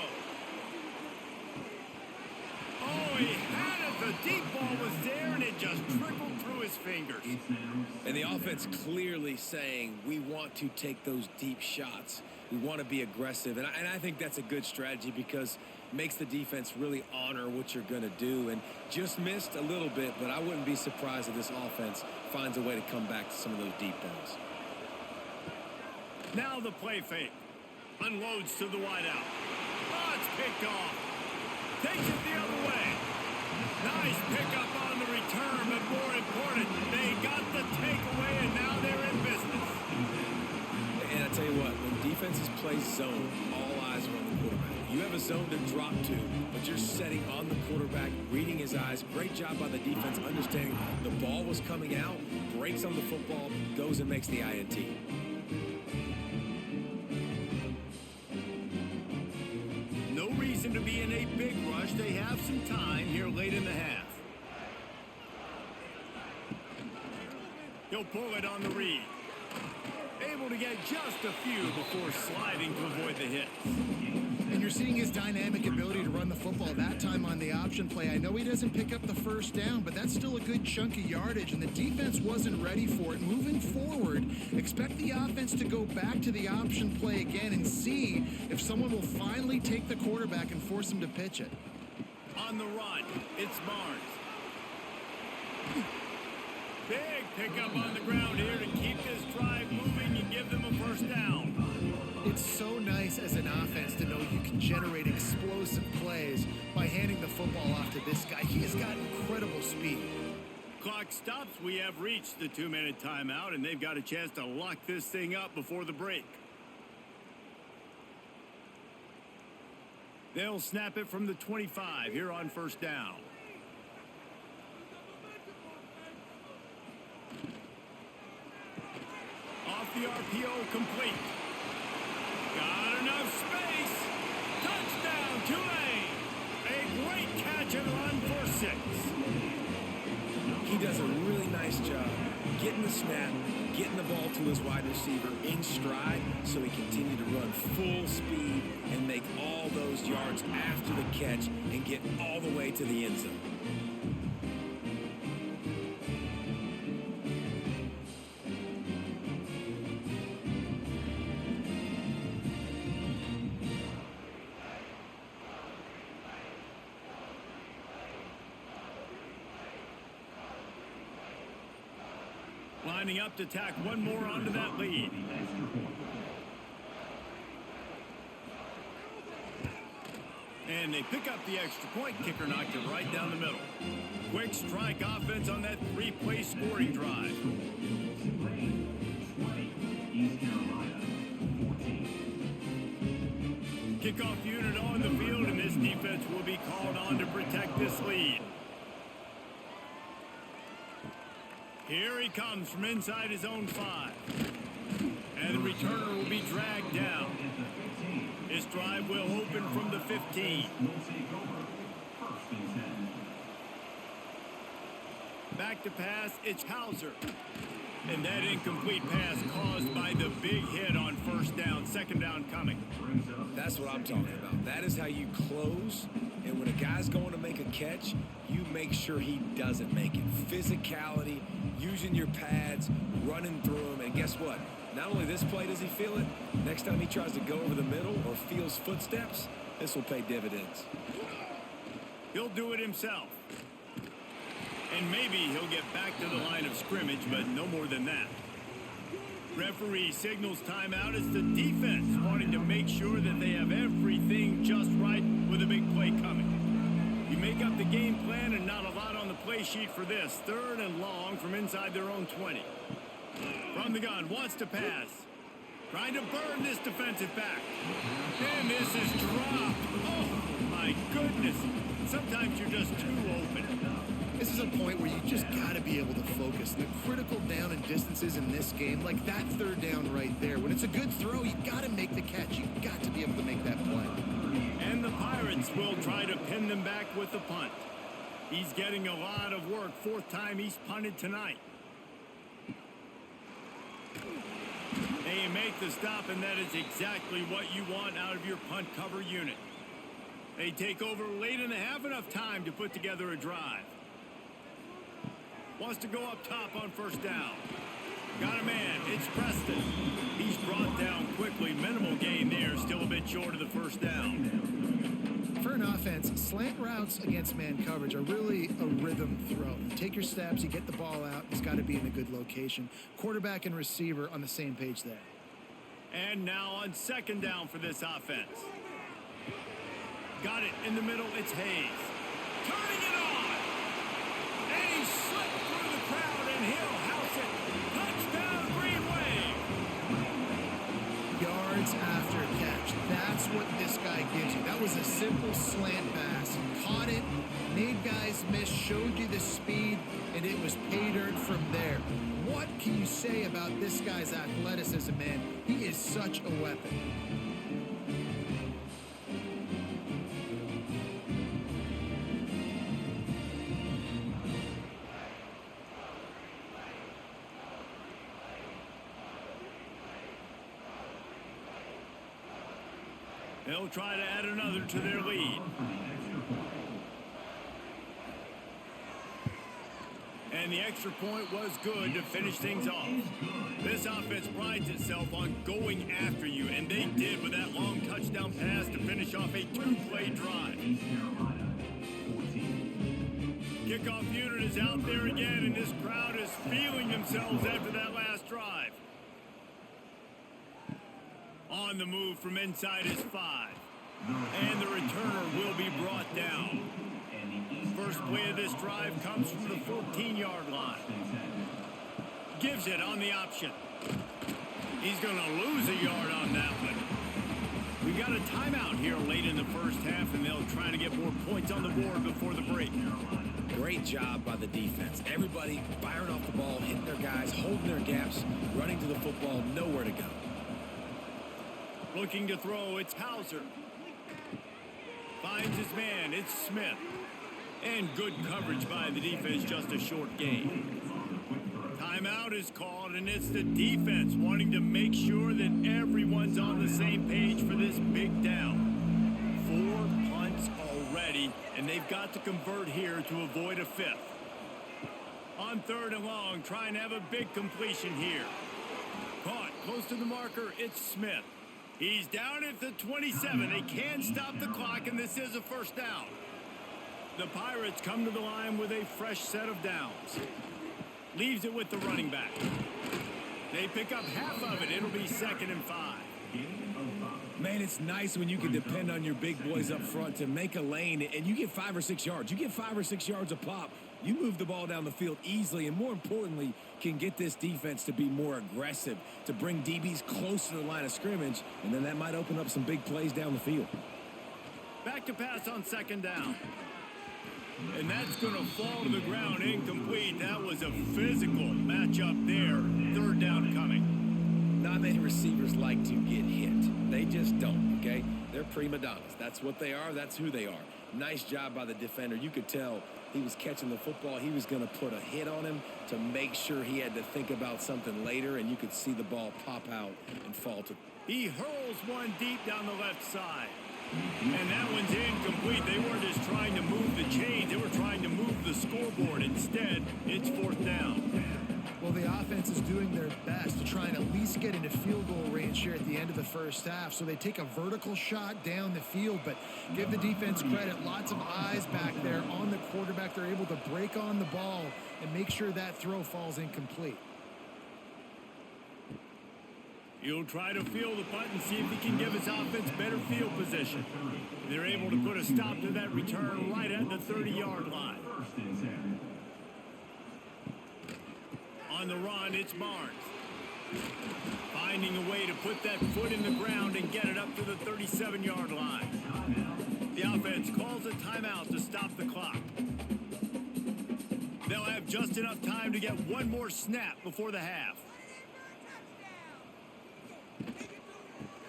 Oh, he had it. The deep ball was there, and it just trickled through his fingers. And the offense clearly saying, we want to take those deep shots. We want to be aggressive. And I think that's a good strategy because it makes the defense really honor what you're going to do. And just missed a little bit, but I wouldn't be surprised if this offense finds a way to come back to some of those deep balls. Now the play fake. Unloads to the wideout. Oh, it's picked off. Takes it the other way. Nice pickup on the return, but more important, they got the takeaway, and now they're in business. And I tell you what, when defenses play zone, all eyes are on the quarterback. You have a zone to drop to, but you're setting on the quarterback, reading his eyes. Great job by the defense, understanding the ball was coming out, breaks on the football, goes and makes the INT. To be in a big rush. They have some time here late in the half. He'll pull it on the read. Able to get just a few before sliding to avoid the hit. And you're seeing his dynamic ability to run the football that time on the option play. I know he doesn't pick up the first down, but that's still a good chunk of yardage, and the defense wasn't ready for it. Moving forward, expect the offense to go back to the option play again and see if someone will finally take the quarterback and force him to pitch it. On the run, it's Barnes. Big pickup on the ground here to keep this drive moving and give them a first down. It's so nice as an offense to know you can generate explosive plays by handing the football off to this guy. He has got incredible speed. Clock stops. We have reached the 2-minute timeout, and they've got a chance to lock this thing up before the break. They'll snap it from the 25 here on first down. Off the RPO, complete. Got enough space. Touchdown, Tulane. A great catch and run for 6. He does a really nice job getting the snap, getting the ball to his wide receiver in stride so he continued to run full speed and make all those yards after the catch and get all the way to the end zone. Lining up to tack one more onto that lead. And they pick up the extra point. Kicker knocked it right down the middle. Quick strike offense on that 3-play scoring drive. Kickoff unit on the field, and this defense will be called on to protect this lead. Here he comes from inside his own 5. And the returner will be dragged down. His drive will open from the 15. Back to pass, it's Hauser. And that incomplete pass caused by the big hit on first down, second down coming. That's what I'm talking about. That is how you close. And when a guy's going to make a catch, you make sure he doesn't make it. Physicality, using your pads, running through him. And guess what? Not only this play does he feel it, next time he tries to go over the middle or feels footsteps, this will pay dividends. He'll do it himself. And maybe he'll get back to the line of scrimmage, but no more than that. Referee signals timeout as the defense wanting to make sure that they have everything just right with a big play coming. You make up the game plan and not a lot on the play sheet for this. 3rd and long from inside their own 20. From the gun, wants to pass. Trying to burn this defensive back. And this is dropped. Oh, my goodness. Sometimes you're just too open. This is a point where you just got to be able to focus. The critical down and distances in this game, like that 3rd down right there. When it's a good throw, you got to make the catch. You got to be able to make that play. And the Pirates will try to pin them back with the punt. He's getting a lot of work. 4th time he's punted tonight. They make the stop, and that is exactly what you want out of your punt cover unit. They take over late in the half, enough time to put together a drive. Wants to go up top on first down. Got a man. It's Preston. He's brought down quickly. Minimal gain there. Still a bit short of the first down. For an offense, slant routes against man coverage are really a rhythm throw. You take your steps, you get the ball out. It's got to be in a good location. Quarterback and receiver on the same page there. And now on 2nd down for this offense. Got it in the middle. It's Hayes. Turning it on. And he slipped through the crowd, and he'll house it. Touchdown, Green Wave. Yards after catch. That's what this guy gives you. That was a simple slant pass. Caught it, made guys miss, showed you the speed, and it was pay dirt from there. What can you say about this guy's athleticism, man? He is such a weapon. They'll try to add another to their lead. And the extra point was good to finish things off. This offense prides itself on going after you, and they did with that long touchdown pass to finish off a 2-play drive. Kickoff unit is out there again, and this crowd is feeling themselves after that last drive. On the move from inside is 5. And the returner will be brought down. First play of this drive comes from the 14-yard line. Gives it on the option. He's going to lose a yard on that one. We've got a timeout here late in the first half, and they'll try to get more points on the board before the break. Great job by the defense. Everybody firing off the ball, hitting their guys, holding their gaps, running to the football, nowhere to go. Looking to throw, it's Hauser. Finds his man, it's Smith. And good coverage by the defense, just a short gain. Timeout is called, and it's the defense wanting to make sure that everyone's on the same page for this big down. 4 punts already, and they've got to convert here to avoid a 5th. On 3rd and long, trying to have a big completion here. Caught close to the marker, it's Smith. He's down at the 27. They can't stop the clock, and this is a first down. The Pirates come to the line with a fresh set of downs. Leaves it with the running back. They pick up half of it. It'll be 2nd and 5. Man, it's nice when you can depend on your big boys up front to make a lane, and you get 5 or 6 yards. You get 5 or 6 yards a pop. You move the ball down the field easily, and more importantly, can get this defense to be more aggressive, to bring DBs close to the line of scrimmage, and then that might open up some big plays down the field. Back to pass on 2nd down. And that's going to fall to the ground, incomplete. That was a physical matchup there. 3rd down coming. Not Not many receivers like to get hit. They just don't, okay? They're prima donnas. That's what they are. That's who they are. Nice job by the defender. You could tell he was catching the football. He was going to put a hit on him to make sure he had to think about something later, and you could see the ball pop out and fall to. He hurls one deep down the left side. And that one's incomplete. They weren't just trying to move the chains. They were trying to move the scoreboard. Instead, it's fourth down. Well, the offense is doing their best to try and at least get into field goal range here at the end of the first half. So they take a vertical shot down the field, but give the defense credit. Lots of eyes back there on the quarterback. They're able to break on the ball and make sure that throw falls incomplete. He'll try to field the punt and see if he can give his offense better field position. They're able to put a stop to that return right at the 30-yard line. On the run, it's Barnes. Finding a way to put that foot in the ground and get it up to the 37-yard line. The offense calls a timeout to stop the clock. They'll have just enough time to get one more snap before the half.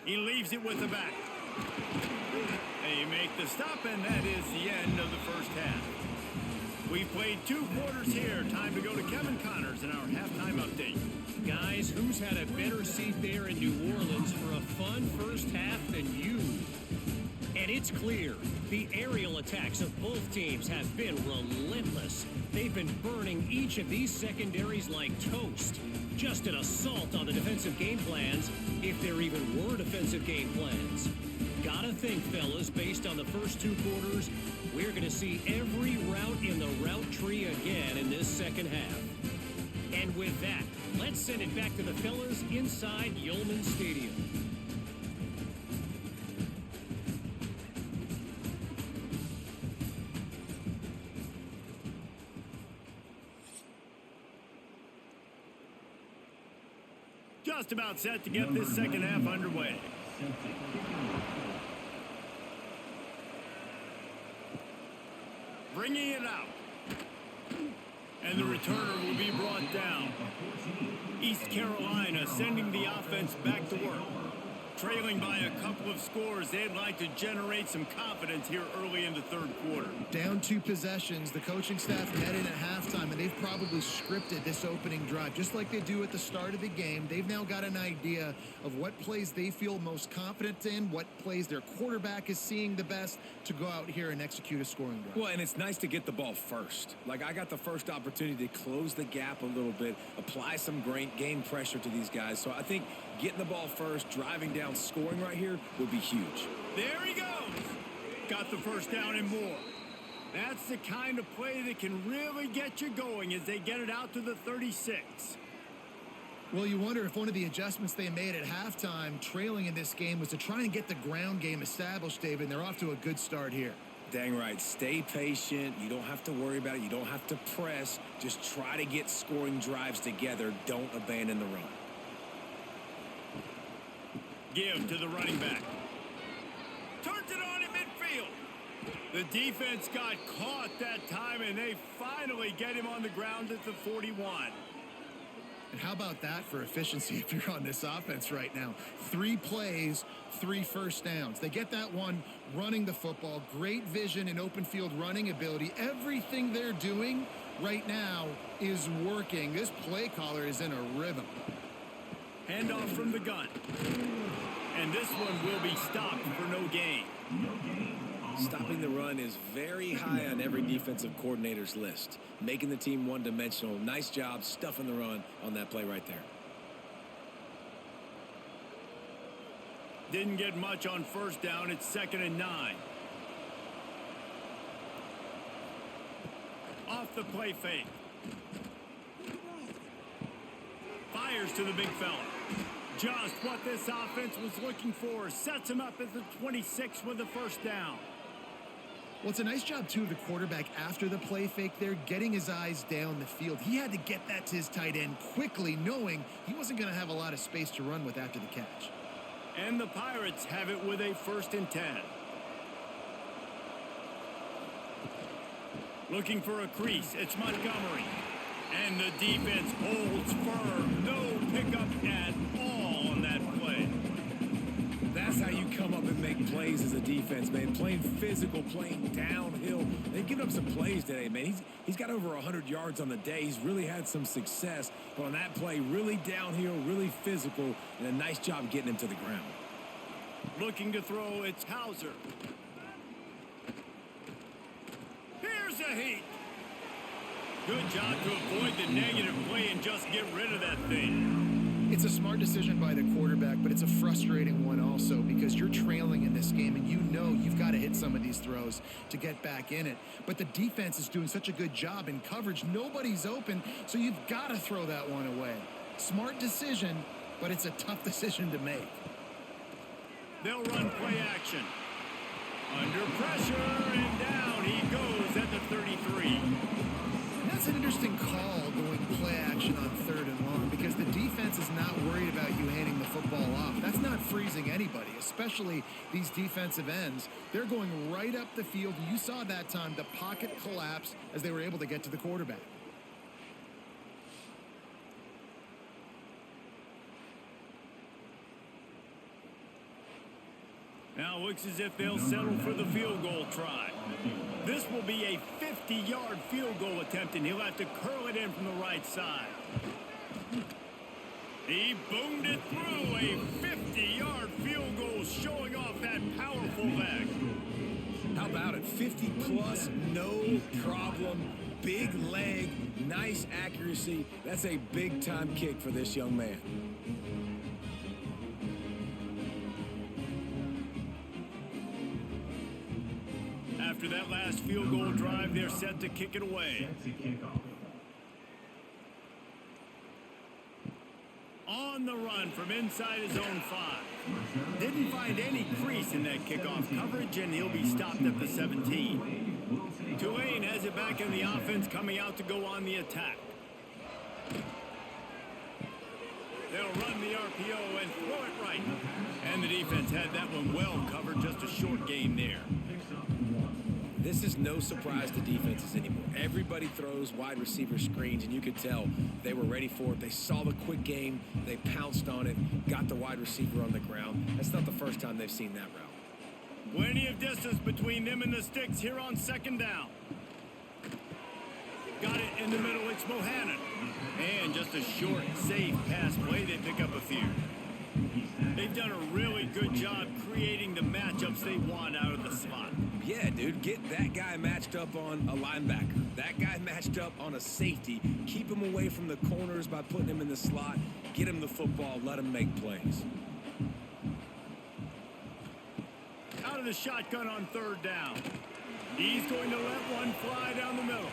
He leaves it with the back. They make the stop, and that is the end of the first half. We've played 2 quarters here. Time to go to Kevin Connors in our halftime update. Guys, who's had a better seat there in New Orleans for a fun first half than you? And it's clear, the aerial attacks of both teams have been relentless. They've been burning each of these secondaries like toast. Just an assault on the defensive game plans, if there even were defensive game plans. Gotta think, fellas, based on the first 2 quarters, we're going to see every route in the route tree again in this second half. And with that, let's send it back to the fellas inside Yeoman Stadium. Just about set to get this second half underway. Bringing it out. And the returner will be brought down. East Carolina sending the offense back to work. Trailing by a couple of scores, they'd like to generate some confidence here early in the third quarter. Down 2 possessions, the coaching staff met in at halftime, and they've probably scripted this opening drive. Just like they do at the start of the game, they've now got an idea of what plays they feel most confident in, what plays their quarterback is seeing the best to go out here and execute a scoring drive. Well, and it's nice to get the ball first. Like, I got the first opportunity to close the gap a little bit, apply some great game pressure to these guys. So I think getting the ball first, driving down, scoring right here would be huge. There he goes. Got the first down and more. That's the kind of play that can really get you going as they get it out to the 36. Well, you wonder if one of the adjustments they made at halftime, trailing in this game, was to try and get the ground game established, David, and they're off to a good start here. Dang right. Stay patient. You don't have to worry about it. You don't have to press. Just try to get scoring drives together. Don't abandon the run. Give to the running back. Turns it on in midfield. The defense got caught that time, and they finally get him on the ground at the 41. And how about that for efficiency if you're on this offense right now? 3 plays, 3 first downs. They get that one running the football. Great vision and open field running ability. Everything they're doing right now is working. This play caller is in a rhythm. Handoff from the gun. And this one will be stopped for no gain. Stopping the run is very high on every defensive coordinator's list. Making the team one-dimensional. Nice job stuffing the run on that play right there. Didn't get much on first down. It's 2nd and 9. Off the play fake. Fires to the big fella. Just what this offense was looking for. Sets him up at the 26 with the first down. Well, it's a nice job, too, of the quarterback after the play fake there, getting his eyes down the field. He had to get that to his tight end quickly, knowing he wasn't going to have a lot of space to run with after the catch. And the Pirates have it with a 1st and 10. Looking for a crease. It's Montgomery. And the defense holds firm. No pickup at all on that plays as a defense, man. Playing physical, playing downhill. They've given up some plays today, man. He's got over 100 yards on the day. He's really had some success. But on that play, really downhill, really physical, and a nice job getting him to the ground. Looking to throw, it's Hauser. Here's a heat. Good job to avoid the negative play and just get rid of that thing. It's a smart decision by the quarterback, but it's a frustrating one also because you're trailing in this game and you know you've got to hit some of these throws to get back in it. But the defense is doing such a good job in coverage. Nobody's open, so you've got to throw that one away. Smart decision, but it's a tough decision to make. They'll run play action. Under pressure, and down he goes at the 33. That's an interesting call, going play action on 3rd and long, because the defense is not worried about you handing the football off. That's not freezing anybody, especially these defensive ends. They're going right up the field. You saw that time the pocket collapse as they were able to get to the quarterback. Now looks as if they'll settle for the field goal try. This will be a 50-yard field goal attempt, and he'll have to curl it in from the right side. He boomed it through. A 50-yard field goal, showing off that powerful leg. How about it? 50-plus, no problem. Big leg, nice accuracy. That's a big-time kick for this young man. After that last field goal drive, they're set to kick it away. On the run from inside his own 5. Didn't find any crease in that kickoff coverage, and he'll be stopped at the 17. Tulane has it back in the offense, coming out to go on the attack. They'll run the RPO and throw it right. And the defense had that one well covered, just a short game there. This is no surprise to defenses anymore. Everybody throws wide receiver screens, and you could tell they were ready for it. They saw the quick game. They pounced on it, got the wide receiver on the ground. That's not the first time they've seen that route. Plenty of distance between them and the sticks here on 2nd down. Got it in the middle. It's Bohannon. And just a short, safe pass play. They pick up a few. They've done a really good job creating the matchups they want out of the slot. Yeah, dude, get that guy matched up on a linebacker. That guy matched up on a safety. Keep him away from the corners by putting him in the slot. Get him the football. Let him make plays. Out of the shotgun on 3rd down. He's going to let one fly down the middle.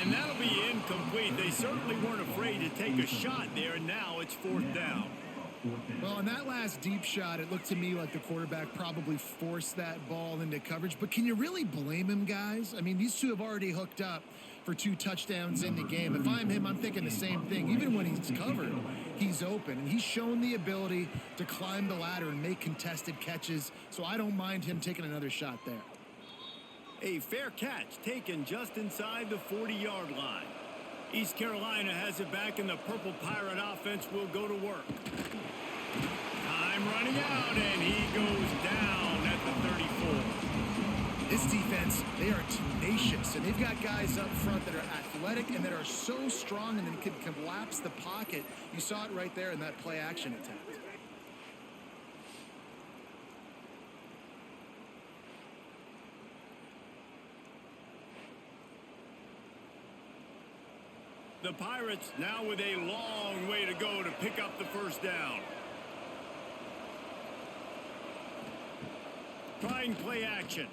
And that'll be incomplete. They certainly weren't afraid to take a shot there, and now it's 4th down. Well, on that last deep shot, it looked to me like the quarterback probably forced that ball into coverage. But can you really blame him, guys? I mean, these two have already hooked up for 2 touchdowns in the game. If I'm him, I'm thinking the same thing. Even when he's covered, he's open. And he's shown the ability to climb the ladder and make contested catches. So I don't mind him taking another shot there. A fair catch taken just inside the 40-yard line. East Carolina has it back, and the Purple Pirate offense will go to work. Time running out, and he goes down at the 34. This defense, they are tenacious, and they've got guys up front that are athletic and that are so strong and then can collapse the pocket. You saw it right there in that play-action attempt. The Pirates now with a long way to go to pick up the 1st down. Trying play action.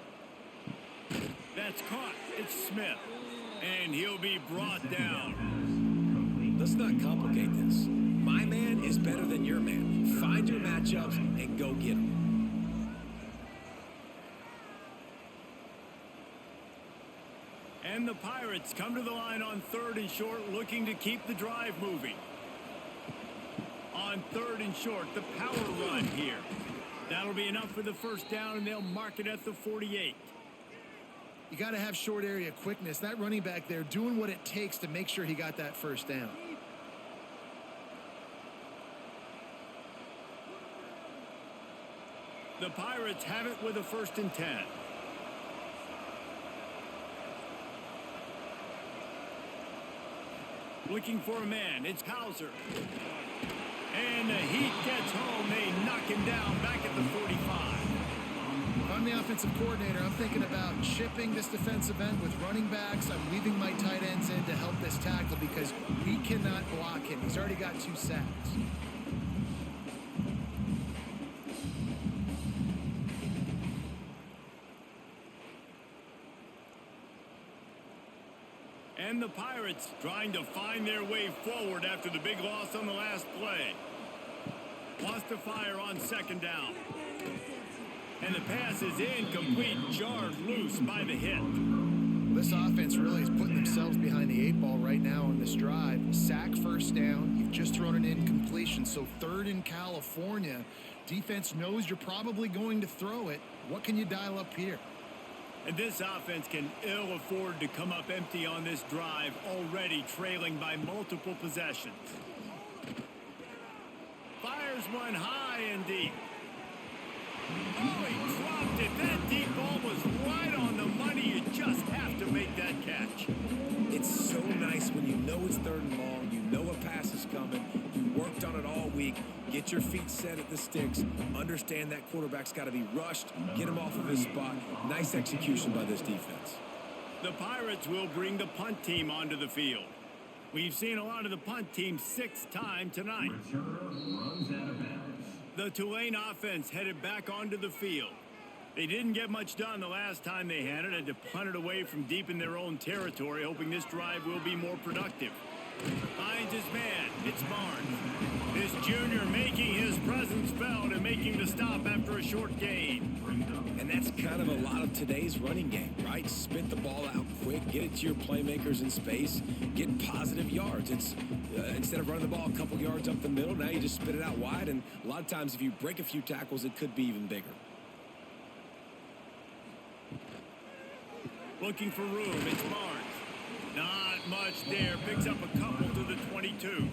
That's caught. It's Smith. And he'll be brought down. Let's not complicate this. My man is better than your man. Find your matchups and go get them. And the Pirates come to the line on 3rd and short, looking to keep the drive moving. On 3rd and short, the power run here. That'll be enough for the 1st down, and they'll mark it at the 48. You got to have short area quickness. That running back there doing what it takes to make sure he got that 1st down. The Pirates have it with a 1st and 10. Looking for a man. It's Hauser. And the Heat gets home. They knock him down back at the 45. If I'm the offensive coordinator, I'm thinking about chipping this defensive end with running backs. I'm leaving my tight ends in to help this tackle because we cannot block him. He's already got 2 sacks. And the Pirates trying to find their way forward after the big loss on the last play. Wants to fire on 2nd down. And the pass is incomplete, jarred loose by the hit. This offense really is putting themselves behind the 8 ball right now on this drive. Sack 1st down. You've just thrown an incompletion, so 3rd in California. Defense knows you're probably going to throw it. What can you dial up here? And this offense can ill afford to come up empty on this drive, already trailing by multiple possessions. Fires one high and deep. Oh, he dropped it. That deep ball was right on the money. You just have to make that catch. It's so nice when you know it's 3rd and long, you know a pass is coming, you worked on it all week, get your feet set at the sticks, understand that quarterback's got to be rushed, get him off of his spot. Nice execution by this defense. The Pirates will bring the punt team onto the field. We've seen a lot of the punt team 6th time tonight. The Tulane offense headed back onto the field. They didn't get much done the last time they had to punt it away from deep in their own territory, hoping this drive will be more productive. Finds his man. It's Barnes. This junior making his presence felt and making the stop after a short gain. And that's kind of a lot of today's running game, right? Spit the ball out quick, get it to your playmakers in space, get positive yards. It's instead of running the ball a couple yards up the middle, now you just spit it out wide, and a lot of times if you break a few tackles, it could be even bigger. Looking for room, it's Barnes. Not much there, picks up a couple to the 22.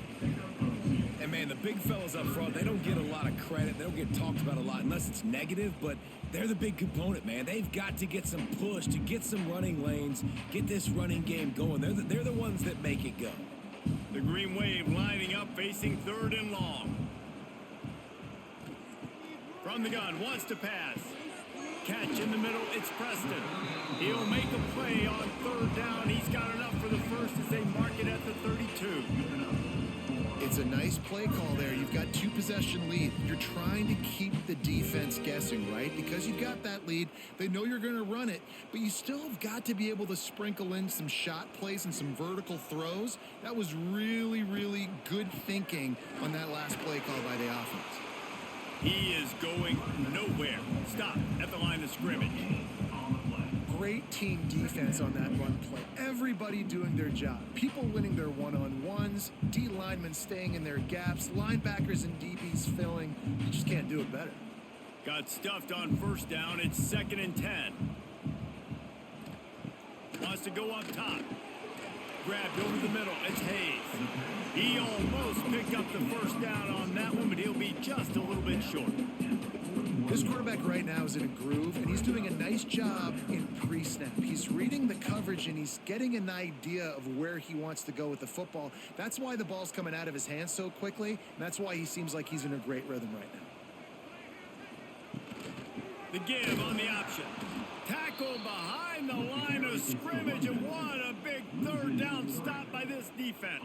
And man, the big fellas up front, they don't get a lot of credit. They don't get talked about a lot unless it's negative, but they're the big component, man. They've got to get some push, to get some running lanes, get this running game going. They're the ones that make it go. The Green Wave lining up, facing 3rd and long. From the gun, wants to pass. Catch in the middle, it's Preston. He'll make a play on 3rd down. He's got enough for the 1st as they mark it at the 32. It's a nice play call there. You've got 2 possession lead. You're trying to keep the defense guessing, right? Because you've got that lead. They know you're going to run it, but you still have got to be able to sprinkle in some shot plays and some vertical throws. That was really, really good thinking on that last play call by the offense. He is going nowhere. Stop at the line of scrimmage. Great team defense on that run play. Everybody doing their job. People winning their one-on-ones, D linemen staying in their gaps, linebackers and DBs filling. You just can't do it better. Got stuffed on 1st down. It's 2nd and 10. Wants to go up top. Grabbed over the middle. It's Hayes. He almost picked up the 1st down on that one, but he'll be just a little bit short. This quarterback right now is in a groove, and he's doing a nice job in pre-snap. He's reading the coverage, and he's getting an idea of where he wants to go with the football. That's why the ball's coming out of his hands so quickly, and that's why he seems like he's in a great rhythm right now. The give on the option. Tackle behind the line of scrimmage, and what a big 3rd down stop by this defense.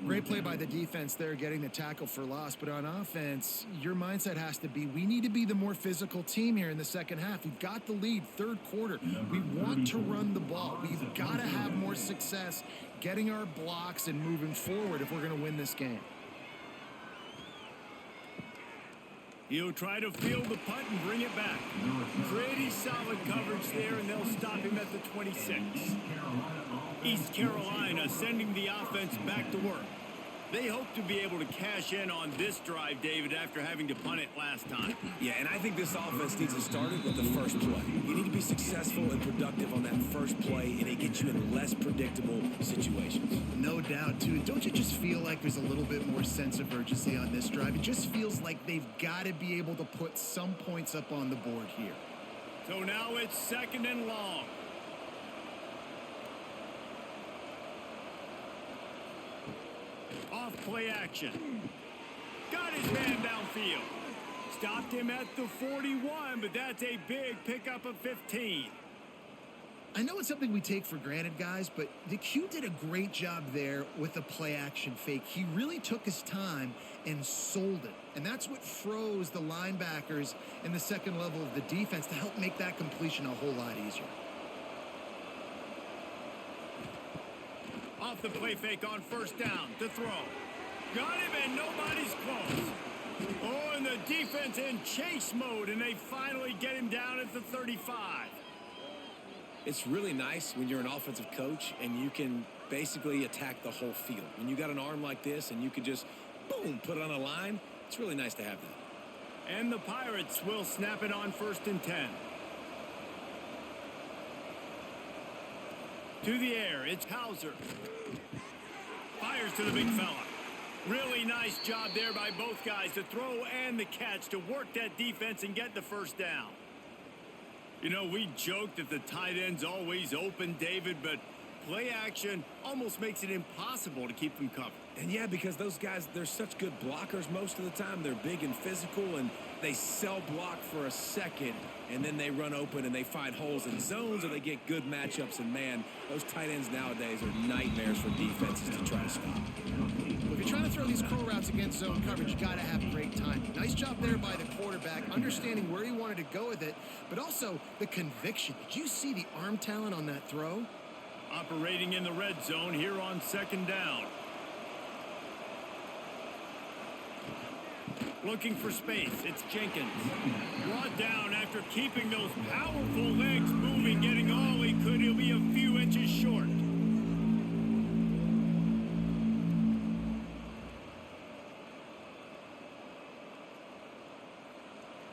Great play by the defense there, getting the tackle for loss. But on offense, your mindset has to be, we need to be the more physical team here in the 2nd half. We've got the lead, 3rd quarter. We want to run the ball. We've got to have more success getting our blocks and moving forward if we're going to win this game. He'll try to field the punt and bring it back. Pretty solid coverage there, and they'll stop him at the 26. East Carolina sending the offense back to work. They hope to be able to cash in on this drive, David, after having to punt it last time. Yeah, and I think this offense needs to start it with the first play. You need to be successful and productive on that first play, and it gets you in less predictable situations. No doubt, too. Don't you just feel like there's a little bit more sense of urgency on this drive? It just feels like they've got to be able to put some points up on the board here. So now it's 2nd and long. Off play action. Got his man downfield. Stopped him at the 41, but that's a big pickup of 15. I know it's something we take for granted, guys, but the Q did a great job there with the play action fake. He really took his time and sold it. And that's what froze the linebackers in the second level of the defense to help make that completion a whole lot easier. Off the play fake on 1st down to throw. Got him and nobody's close. Oh, and the defense in chase mode, and they finally get him down at the 35. It's really nice when you're an offensive coach and you can basically attack the whole field. When you got an arm like this and you could just, boom, put it on a line, it's really nice to have that. And the Pirates will snap it on 1st and 10. To the air, it's Hauser. Fires to the big fella. Really nice job there by both guys to throw and the catch to work that defense and get the 1st down. You know, we joked that the tight end's always open, David, but play action almost makes it impossible to keep them covered. And yeah, because those guys, they're such good blockers most of the time. They're big and physical, and they cell block for a second, and then they run open and they find holes in zones, or they get good matchups. And man, those tight ends nowadays are nightmares for defenses to try to stop. If you're trying to throw these curl routes against zone coverage, you got to have great timing. Nice job there by the quarterback, understanding where he wanted to go with it, but also the conviction. Did you see the arm talent on that throw? Operating in the red zone here on 2nd down. Looking for space, it's Jenkins. Brought down after keeping those powerful legs moving, getting all he could. He'll be a few inches short.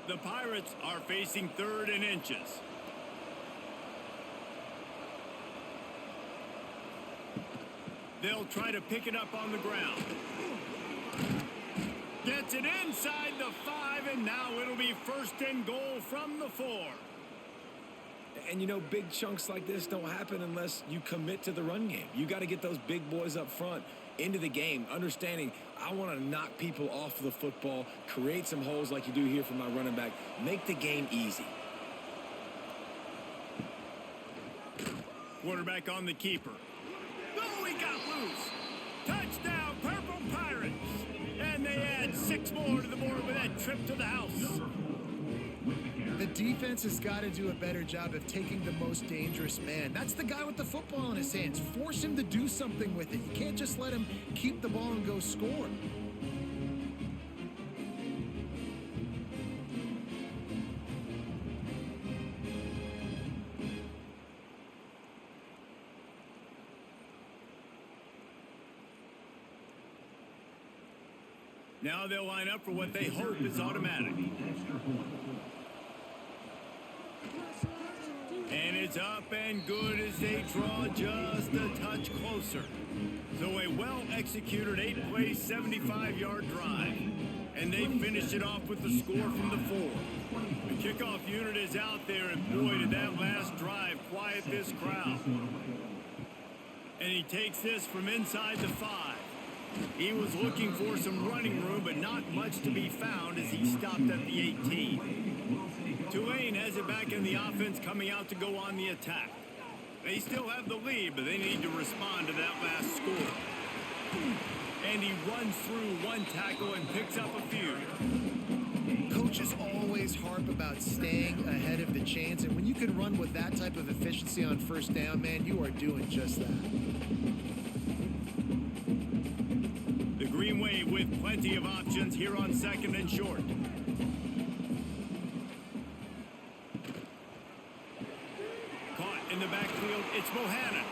The Pirates are facing 3rd and inches. They'll try to pick it up on the ground. Gets it inside the 5, and now it'll be 1st and goal from the 4. And you know, big chunks like this don't happen unless you commit to the run game. You got to get those big boys up front into the game, understanding I want to knock people off the football, create some holes like you do here for my running back, make the game easy. Quarterback on the keeper. Oh, he got loose. Touchdown, Purple Pirates. And they add 6 more to the board with that trip to the house. The defense has got to do a better job of taking the most dangerous man. That's the guy with the football in his hands. Force him to do something with it. You can't just let him keep the ball and go score. Now they'll line up for what they hope is automatic. And it's up and good as they draw just a touch closer. So a well-executed 8-play, 75-yard drive. And they finish it off with the score from the 4. The kickoff unit is out there, and boy, did that last drive quiet this crowd. And he takes this from inside the 5. He was looking for some running room, but not much to be found as he stopped at the 18. Tulane has it back in the offense, coming out to go on the attack. They still have the lead, but they need to respond to that last score. And he runs through one tackle and picks up a few. Coaches always harp about staying ahead of the chains, and when you can run with that type of efficiency on 1st down, man, you are doing just that. The Green Wave with plenty of options here on 2nd and short. Caught in the backfield, it's Bohannon.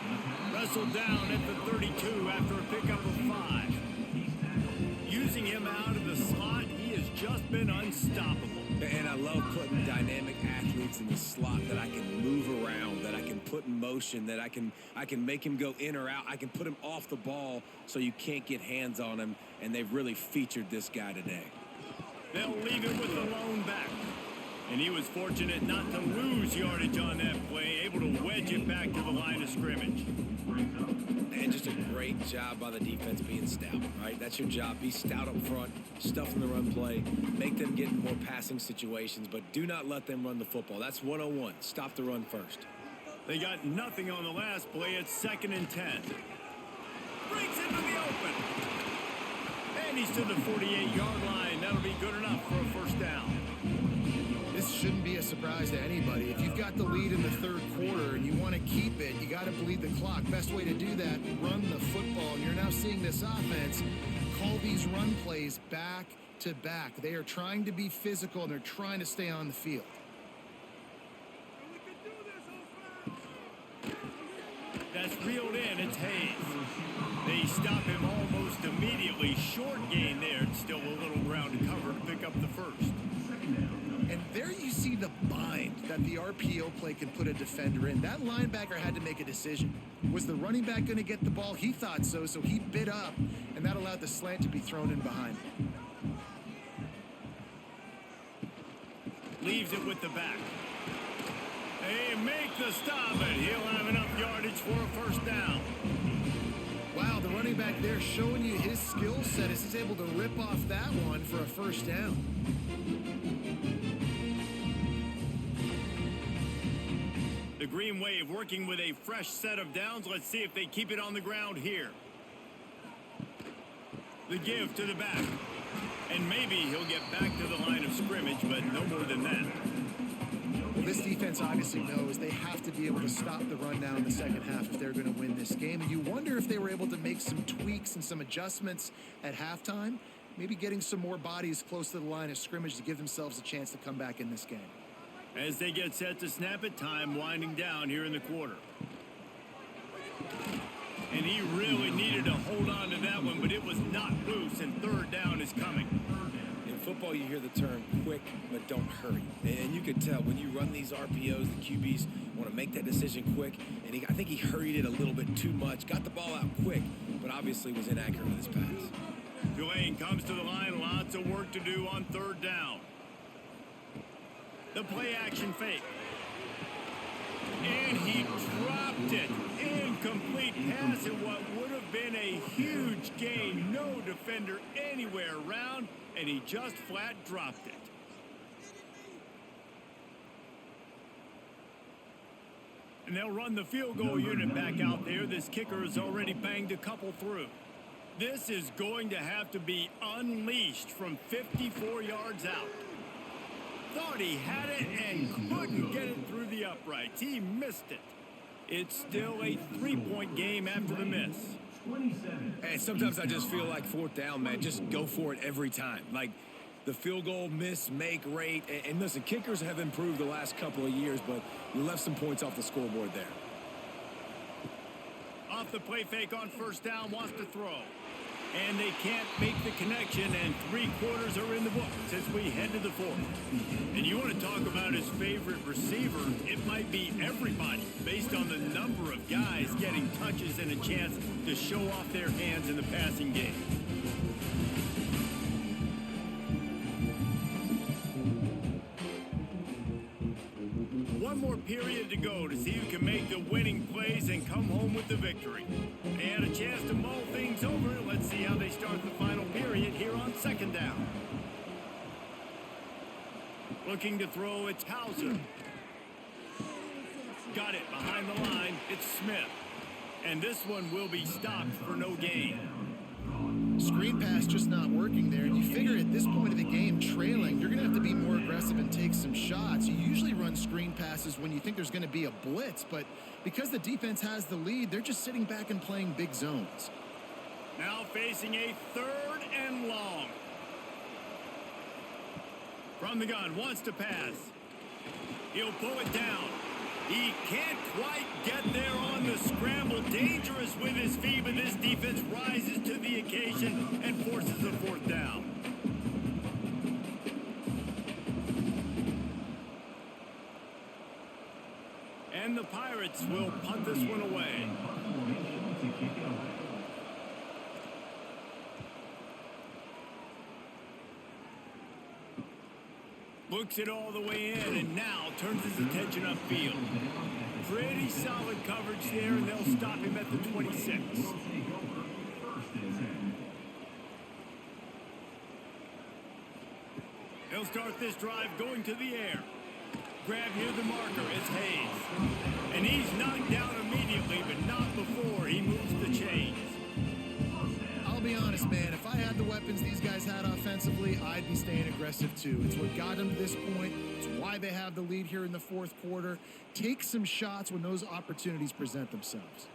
Wrestled down at the 32 after a pickup of 5. using him out of the slot, he has just been unstoppable. And I love putting dynamic athletes in the slot that I can move around, that I can put in motion, that I can make him go in or out. I can put him off the ball so you can't get hands on him, and they've really featured this guy today. They'll leave him with the lone back. And he was fortunate not to lose yardage on that play, able to wedge it back to the line of scrimmage. And just a great job by the defense being stout, right? That's your job. Be stout up front, stuff in the run play, make them get in more passing situations, but do not let them run the football. That's 101. Stop the run first. They got nothing on the last play. It's 2nd and 10. Breaks into the open. And he's to the 48-yard line. That'll be good enough for a first down. This shouldn't be a surprise to anybody. If you've got the lead in the 3rd quarter and you want to keep it, you got to bleed the clock. Best way to do that, run the football. And you're now seeing this offense call these run plays back to back. They are trying to be physical, and they're trying to stay on the field. That's reeled in. It's Hayes. They stop him almost immediately. Short gain there. Still a little ground to cover to pick up the first. And there you see the bind that the RPO play can put a defender in. That linebacker had to make a decision. Was the running back going to get the ball? He thought so, so he bit up, and that allowed the slant to be thrown in behind him. Leaves it with the back. They make the stop, and he'll have enough yardage for a first down. Wow, the running back there showing you his skill set as he's able to rip off that one for a first down. The Green Wave working with a fresh set of downs. Let's see if they keep it on the ground here. The give to the back. And maybe he'll get back to the line of scrimmage, but no more than that. Well, this defense obviously knows they have to be able to stop the run now in the second half if they're going to win this game. And you wonder if they were able to make some tweaks and some adjustments at halftime, maybe getting some more bodies close to the line of scrimmage to give themselves a chance to come back in this game. As they get set to snap it, time winding down here in the quarter. And he really needed to hold on to that one, but it was not loose, and 3rd down is coming. In football, you hear the term quick, but don't hurry. And you can tell when you run these RPOs, the QBs want to make that decision quick. And I think he hurried it a little bit too much, got the ball out quick, but obviously was inaccurate with his pass. Tulane comes to the line, lots of work to do on 3rd down. The play action fake. And he dropped it. Incomplete pass in what would have been a huge gain. No defender anywhere around, and he just flat dropped it. And they'll run the field goal unit back out there. This kicker has already banged a couple through. This is going to have to be unleashed from 54 yards out. Thought he had it and couldn't get it through the uprights. He missed it. It's still a 3-point game after the miss. And sometimes I just feel like 4th down, man, just go for it every time. Like the field goal miss, make rate. And listen, kickers have improved the last couple of years, but you left some points off the scoreboard there. Off the play fake on 1st down, wants to throw. And they can't make the connection, and 3 quarters are in the books as we head to the 4th. And you want to talk about his favorite receiver, it might be everybody based on the number of guys getting touches and a chance to show off their hands in the passing game. One more period to go to see who can make the winning plays and come home with the victory. And a chance to mull things over. Let's see how they start the final period here on 2nd down. Looking to throw, it's Hauser. Got it behind the line. It's Smith. And this one will be stopped for no gain. Screen pass just not working there. And you figure at this point of the game, trailing, you're going to have to be more aggressive and take some shots. You usually run screen passes when you think there's going to be a blitz, but because the defense has the lead, they're just sitting back and playing big zones. Now facing a 3rd and long. From the gun, wants to pass. He'll pull it down. He can't quite get there on the scramble. Dangerous with his feet, but this defense rises to the occasion and forces a fourth down. And the Pirates will punt this one away. Looks it all the way in and now turns his attention upfield. Pretty solid coverage there, and they'll stop him at the 26. He'll start this drive going to the air. Grab near the marker is Hayes. And he's knocked down immediately, but not before he moves the chains. I'll be honest, man. If I had the weapons these guys had offensively, I'd be staying aggressive too. It's what got them to this point. It's why they have the lead here in the fourth quarter. Take some shots when those opportunities present themselves.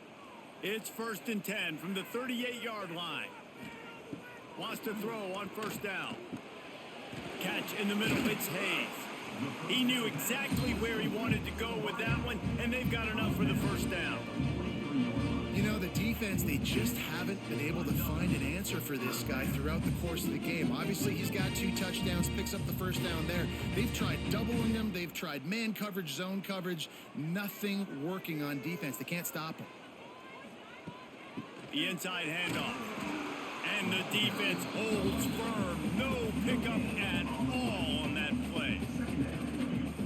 It's 1st and 10 from the 38-yard line. Wants to throw on first down. Catch in the middle. It's Hayes. He knew exactly where he wanted to go with that one, and they've got enough for the first down. You know, the defense, they just haven't been able to find an answer for this guy throughout the course of the game. Obviously, he's got 2 touchdowns, picks up the first down there. They've tried doubling him. They've tried man coverage, zone coverage. Nothing working on defense. They can't stop him. The inside handoff. And the defense holds firm. No pickup at all on that play.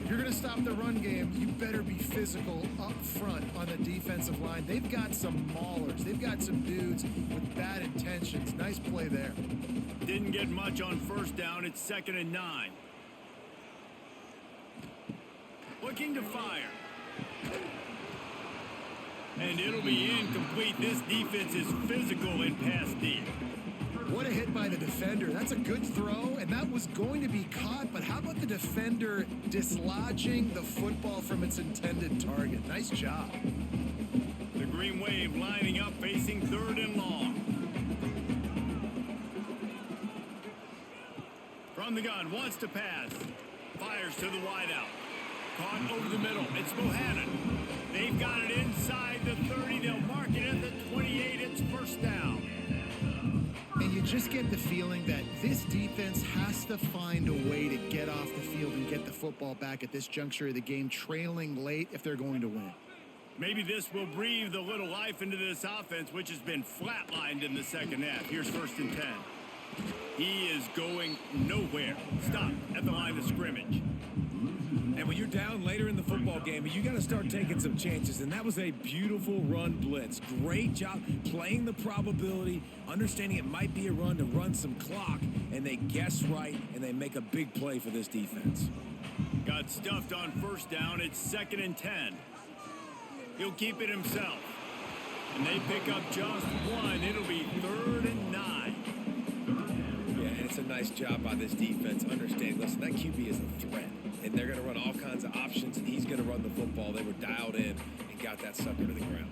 If you're going to stop the run game, you better be physical up front on the defensive line. They've got some maulers. They've got some dudes with bad intentions. Nice play there. Didn't get much on first down. It's 2nd and 9. Looking to fire. And it'll be incomplete. This defense is physical in pass deep. What a hit by the defender. That's a good throw, and that was going to be caught, but how about the defender dislodging the football from its intended target? Nice job. The Green Wave lining up, facing 3rd and long. From the gun, wants to pass. Fires to the wideout. Caught over the middle. It's Bohannon. They've got it inside the 30. They'll mark it at the 28. It's first down. And you just get the feeling that this defense has to find a way to get off the field and get the football back at this juncture of the game, trailing late if they're going to win. Maybe this will breathe a little life into this offense, which has been flatlined in the second half. Here's 1st and 10. He is going nowhere. Stop at the line of scrimmage. And when you're down later in the football game, you got to start taking some chances. And that was a beautiful run blitz. Great job playing the probability, understanding it might be a run to run some clock. And they guess right, and they make a big play for this defense. Got stuffed on first down. It's 2nd and 10. He'll keep it himself. And they pick up just one. It'll be 3rd and 9. Yeah, and it's a nice job by this defense. Understanding, listen, that QB is a threat. And they're going to run all kinds of options, and he's going to run the football. They were dialed in and got that sucker to the ground.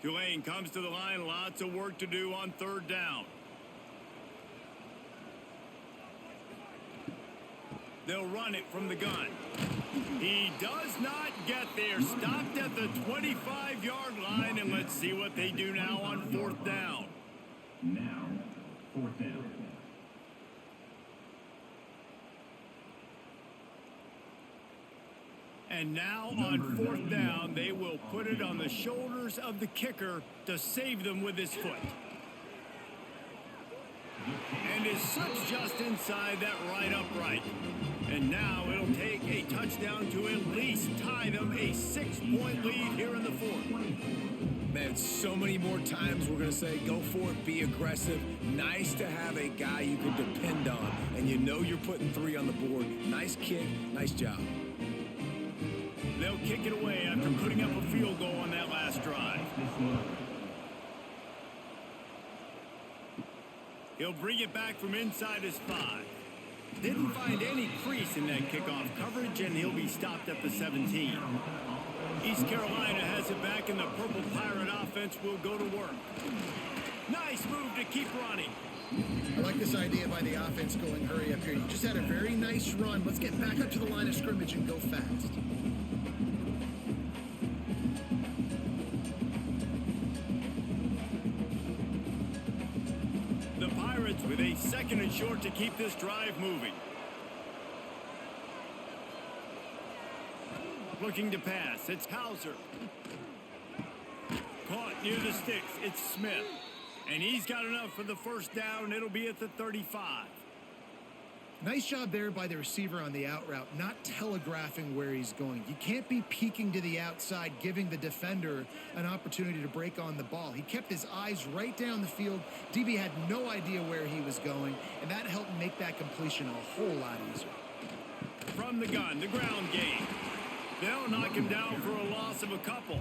Tulane comes to the line. Lots of work to do on 3rd down. They'll run it from the gun. He does not get there. Stopped at the 25-yard line, and let's see what they do now on 4th down. Now, 4th down. And now on 4th down, they will put it on the shoulders of the kicker to save them with his foot. And is slips just inside that right upright. And now it'll take a touchdown to at least tie them a 6-point lead here in the 4th. Man, so many more times we're going to say, go for it, be aggressive. Nice to have a guy you can depend on. And you know you're putting 3 on the board. Nice kick, nice job. They'll kick it away after putting up a field goal on that last drive. He'll bring it back from inside his 5. Didn't find any crease in that kickoff coverage, and he'll be stopped at the 17. East Carolina has it back, and the Purple Pirate offense will go to work. Nice move to keep running. I like this idea by the offense going hurry up here. You just had a very nice run. Let's get back up to the line of scrimmage and go fast. with a 2nd and short to keep this drive moving. Looking to pass. It's Hauser. Caught near the sticks. It's Smith. And he's got enough for the first down. It'll be at the 35. Nice job there by the receiver on the out route, not telegraphing where he's going. You can't be peeking to the outside, giving the defender an opportunity to break on the ball. He kept his eyes right down the field. DB had no idea where he was going, and that helped make that completion a whole lot easier. From the gun, the ground game. They'll knock him down for a loss of a couple.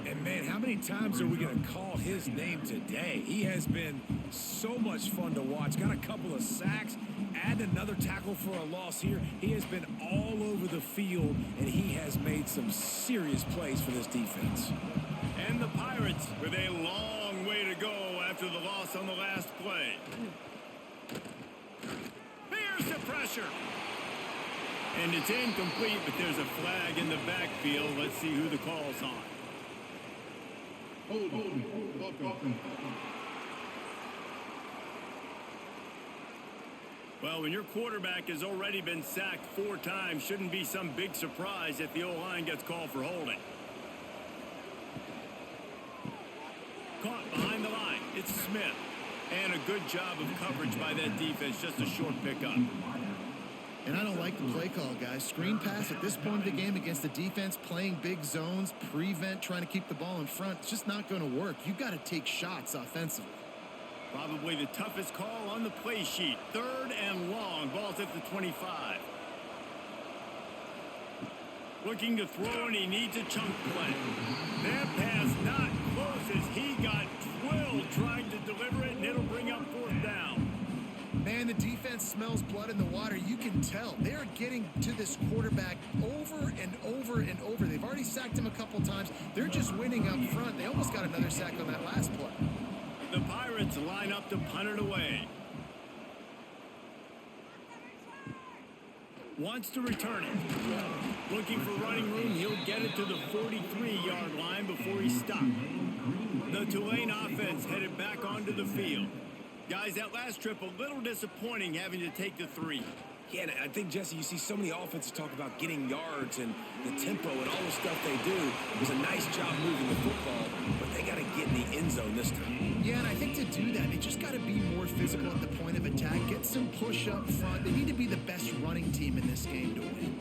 And, man, how many times are we going to call his name today? He has been so much fun to watch. Got a couple of sacks. Add another tackle for a loss here. He has been all over the field, and he has made some serious plays for this defense. And the Pirates with a long way to go after the loss on the last play. Here's the pressure. And it's incomplete, but there's a flag in the backfield. Let's see who the call's on. Well, when your quarterback has already been sacked 4 times, shouldn't be some big surprise if the O-line gets called for holding. Caught behind the line. It's Smith. And a good job of coverage by that defense. Just a short pickup. And I don't like the play call, guys. Screen pass at this point of the game against the defense, playing big zones, prevent, trying to keep the ball in front. It's just not going to work. You've got to take shots offensively. Probably the toughest call on the play sheet. 3rd and long. Ball's at the 25. Looking to throw, and he needs a chunk play. That pass not close as he got drilled trying to deliver it, and it'll bring up 4th down. Man, the defense smells blood in the water. You can tell. They're getting to this quarterback over and over and over. They've already sacked him a couple times. They're just winning up front. They almost got another sack on that last play. The Pirates line up to punt it away. Wants to return it. Looking for running room. He'll get it to the 43-yard line before he's stopped. The Tulane offense headed back onto the field. Guys, that last trip a little disappointing having to take the 3. Yeah, and I think, Jesse, you see so many offenses talk about getting yards and the tempo and all the stuff they do. It was a nice job moving the football, but they got to get in the end zone this time. Yeah, and I think to do that, they just got to be more physical at the point of attack, get some push up front. They need to be the best running team in this game to win.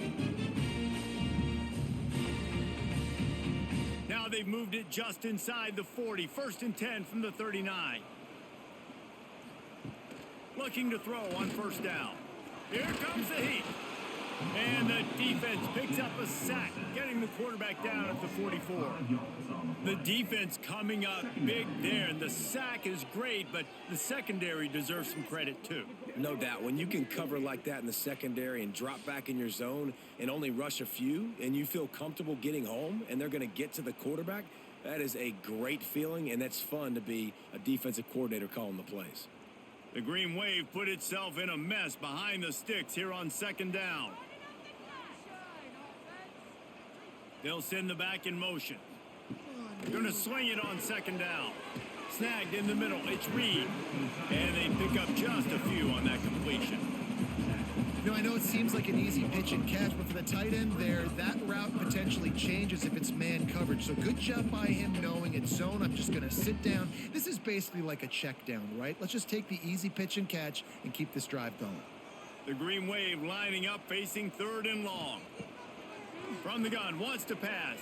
Now they've moved it just inside the 40. 1st and 10 from the 39. Looking to throw on 1st down. Here comes the heat. And the defense picks up a sack, getting the quarterback down at the 44. The defense coming up big there, and the sack is great, but the secondary deserves some credit too. No doubt. When you can cover like that in the secondary and drop back in your zone and only rush a few, and you feel comfortable getting home, and they're going to get to the quarterback, that is a great feeling, and that's fun to be a defensive coordinator calling the plays. The Green Wave put itself in a mess behind the sticks here on 2nd down. They'll send the back in motion. Going to swing it on 2nd down. Snagged in the middle. It's Reed. And they pick up just a few on that completion. You know, I know it seems like an easy pitch and catch, but for the tight end there, that route potentially changes if it's man coverage. So good job by him knowing it's zone. I'm just going to sit down. This is basically like a check down, right? Let's just take the easy pitch and catch and keep this drive going. The Green Wave lining up facing 3rd and long. From the gun, wants to pass.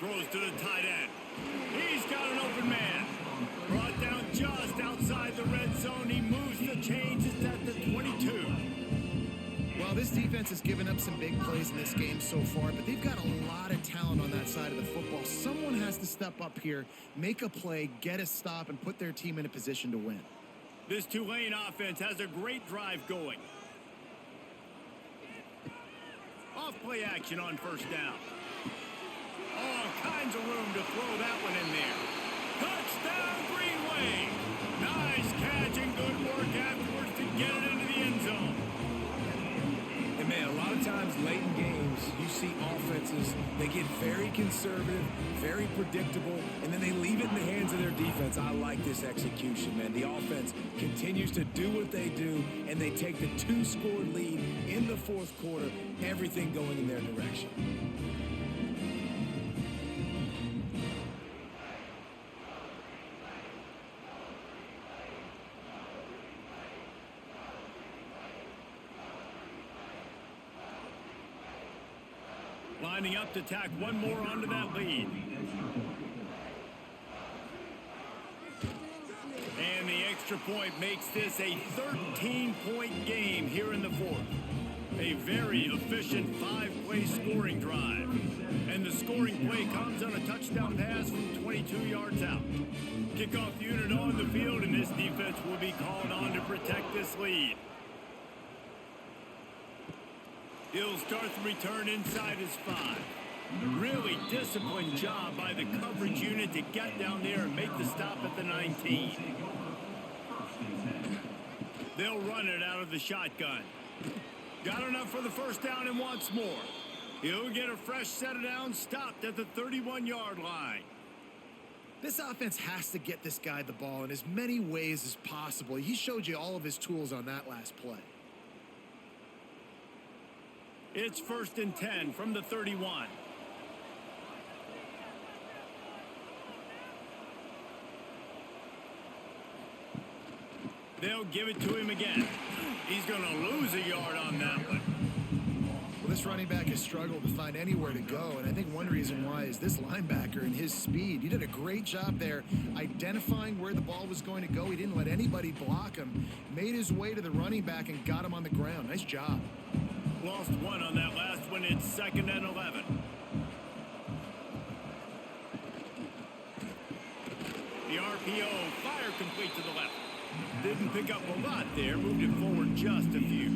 Throws to the tight end. He's got an open man. Brought down just outside the red zone. He moves the chains. It's at the 22. Well, this defense has given up some big plays in this game so far, but they've got a lot of talent on that side of the football. Someone has to step up here, make a play, get a stop, and put their team in a position to win. This Tulane offense has a great drive going. Off play action on 1st down. All kinds of room to throw that one in there. Touchdown, Green Wave. Nice catch and good work afterwards to get it into the end zone. And, man, a lot of times times late in games, you see offenses, they get very conservative, very predictable, and then they leave it in the hands of their defense. I like this execution, man. The offense continues to do what they do, and they take the 2-score lead in the fourth quarter, everything going in their direction. Lining up to tack one more onto that lead. And the extra point makes this a 13-point game here in the fourth. A very efficient 5-play scoring drive. And the scoring play comes on a touchdown pass from 22 yards out. Kickoff unit on the field, and this defense will be called on to protect this lead. He'll start the return inside his 5. Really disciplined job by the coverage unit to get down there and make the stop at the 19. They'll run it out of the shotgun. Got enough for the first down and wants more. He'll get a fresh set of downs, stopped at the 31-yard line. This offense has to get this guy the ball in as many ways as possible. He showed you all of his tools on that last play. It's 1st and 10 from the 31. They'll give it to him again. He's going to lose a yard on that one. Well, this running back has struggled to find anywhere to go, and I think one reason why is this linebacker and his speed. He did a great job there identifying where the ball was going to go. He didn't let anybody block him. Made his way to the running back and got him on the ground. Nice job. Lost one on that last one. It's 2nd and 11. The RPO, fire complete to the left. Didn't pick up a lot there. Moved it forward just a few.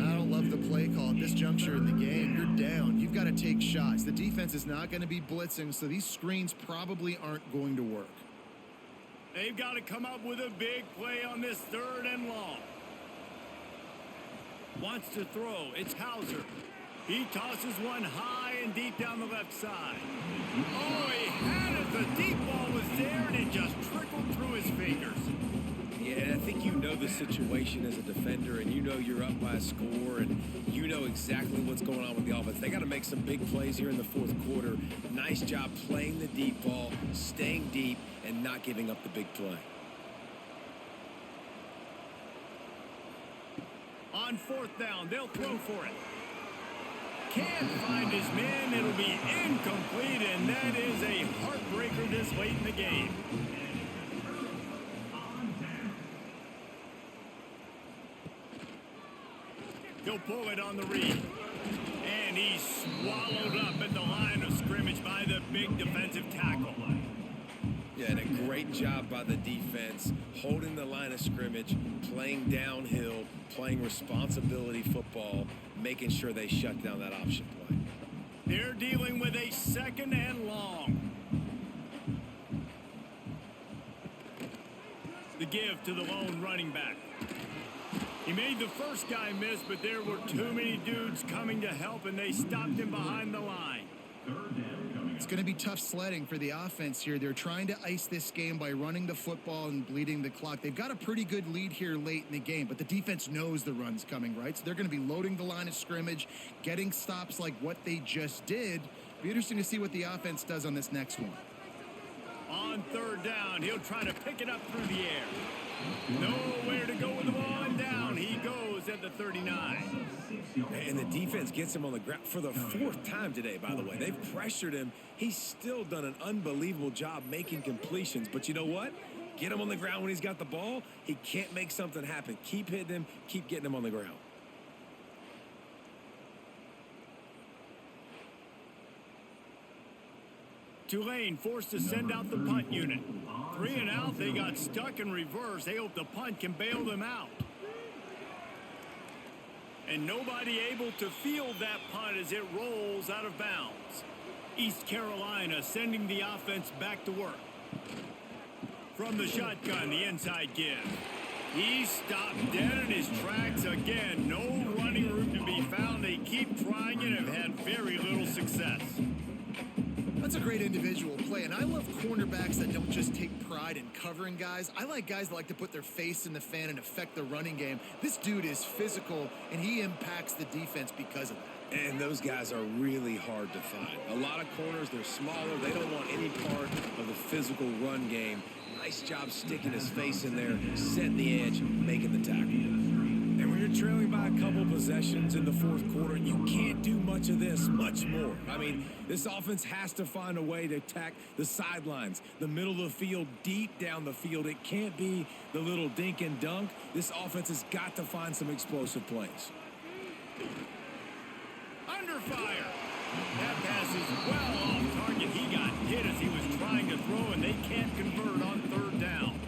I don't love the play call at this juncture in the game. You're down. You've got to take shots. The defense is not going to be blitzing, so these screens probably aren't going to work. They've got to come up with a big play on this 3rd and long. Wants to throw. It's Hauser. He tosses one high and deep down the left side. Oh, he had it. The deep ball was there, and it just trickled through his fingers. Yeah, and I think you know the situation as a defender, and you know you're up by a score, and you know exactly what's going on with the offense. They got to make some big plays here in the fourth quarter. Nice job playing the deep ball, staying deep, and not giving up the big play. On 4th down, they'll throw for it. Can't find his man. It'll be incomplete, and that is a heartbreaker this late in the game. He'll pull it on the read. And he's swallowed up at the line of scrimmage by the big defensive tackle. Yeah, and a great job by the defense, holding the line of scrimmage, playing downhill, playing responsibility football, making sure they shut down that option play. They're dealing with a 2nd and long. The give to the lone running back. He made the first guy miss, but there were too many dudes coming to help, and they stopped him behind the line. It's going to be tough sledding for the offense here. They're trying to ice this game by running the football and bleeding the clock. They've got a pretty good lead here late in the game, but the defense knows the run's coming, right? So they're going to be loading the line of scrimmage, getting stops like what they just did. Be interesting to see what the offense does on this next one. On 3rd down, he'll try to pick it up through the air. Nowhere to go with the ball, and down he goes at the 39. And the defense gets him on the ground for the 4th time today, by the way. They've pressured him. He's still done an unbelievable job making completions. But you know what? Get him on the ground when he's got the ball. He can't make something happen. Keep hitting him. Keep getting him on the ground. Tulane forced to send out the punt unit. 3 and out, they got stuck in reverse. They hope the punt can bail them out. And nobody able to field that punt as it rolls out of bounds. East Carolina sending the offense back to work. From the shotgun, the inside give. He stopped dead in his tracks again. No running room to be found. They very little success. That's a great individual play, and I love cornerbacks that don't just take pride in covering guys. I like guys that like to put their face in the fan and affect the running game. This dude is physical, and he impacts the defense because of that. And those guys are really hard to find. A lot of corners, they're smaller. They don't want any part of the physical run game. Nice job sticking his face in there, setting the edge, making the tackle. And when you're trailing by a couple possessions in the fourth quarter, you can't do much of this much more. I mean, this offense has to find a way to attack the sidelines, the middle of the field, deep down the field. It can't be the little dink and dunk. This offense has got to find some explosive plays. Under fire. That pass is well off target. He got hit as he was trying to throw, and they can't convert on third down.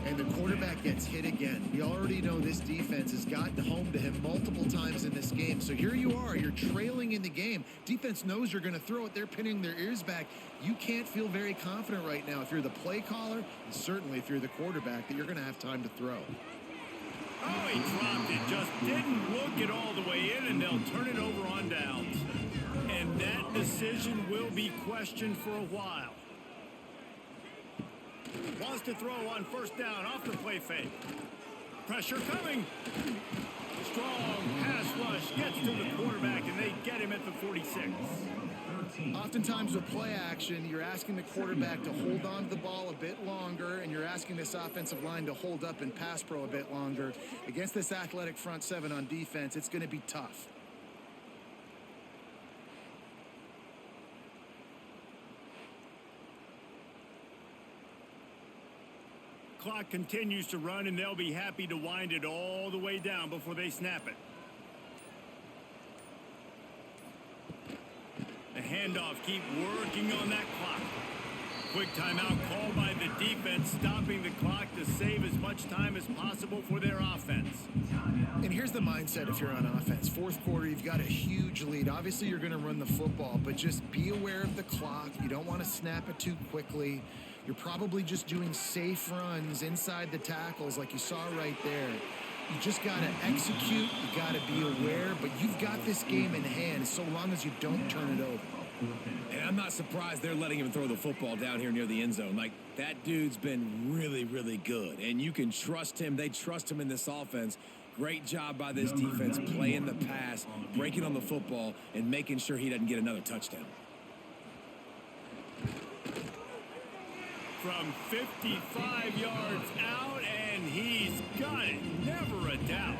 And the quarterback gets hit again. We already know this defense has gotten home to him multiple times in this game. So here you are. You're trailing in the game. Defense knows you're going to throw it. They're pinning their ears back. You can't feel very confident right now if you're the play caller, and certainly if you're the quarterback, that you're going to have time to throw. Oh, he dropped it. Just didn't look it all the way in, and they'll turn it over on downs. And that decision will be questioned for a while. Wants to throw on first down off the play fake. Pressure coming. Strong pass rush gets to the quarterback, and they get him at the 46. Oftentimes with play action, you're asking the quarterback to hold on to the ball a bit longer, and you're asking this offensive line to hold up in pass pro a bit longer. Against this athletic front seven on defense, it's going to be tough. Clock continues to run, and they'll be happy to wind it all the way down before they snap it. The handoff, keep working on that clock. Quick timeout called by the defense, stopping the clock to save as much time as possible for their offense. And here's the mindset if you're on offense. Fourth quarter, you've got a huge lead. Obviously, you're going to run the football, but just be aware of the clock. You don't want to snap it too quickly. You're probably just doing safe runs inside the tackles like you saw right there. You just got to execute. You got to be aware, but you've got this game in hand so long as you don't turn it over. And I'm not surprised they're letting him throw the football down here near the end zone. Like, that dude's been really, really good. And you can trust him. They trust him in this offense. Great job by this defense playing the pass, breaking on the football, and making sure he doesn't get another touchdown. From 55 yards out, and he's got it. Never a doubt.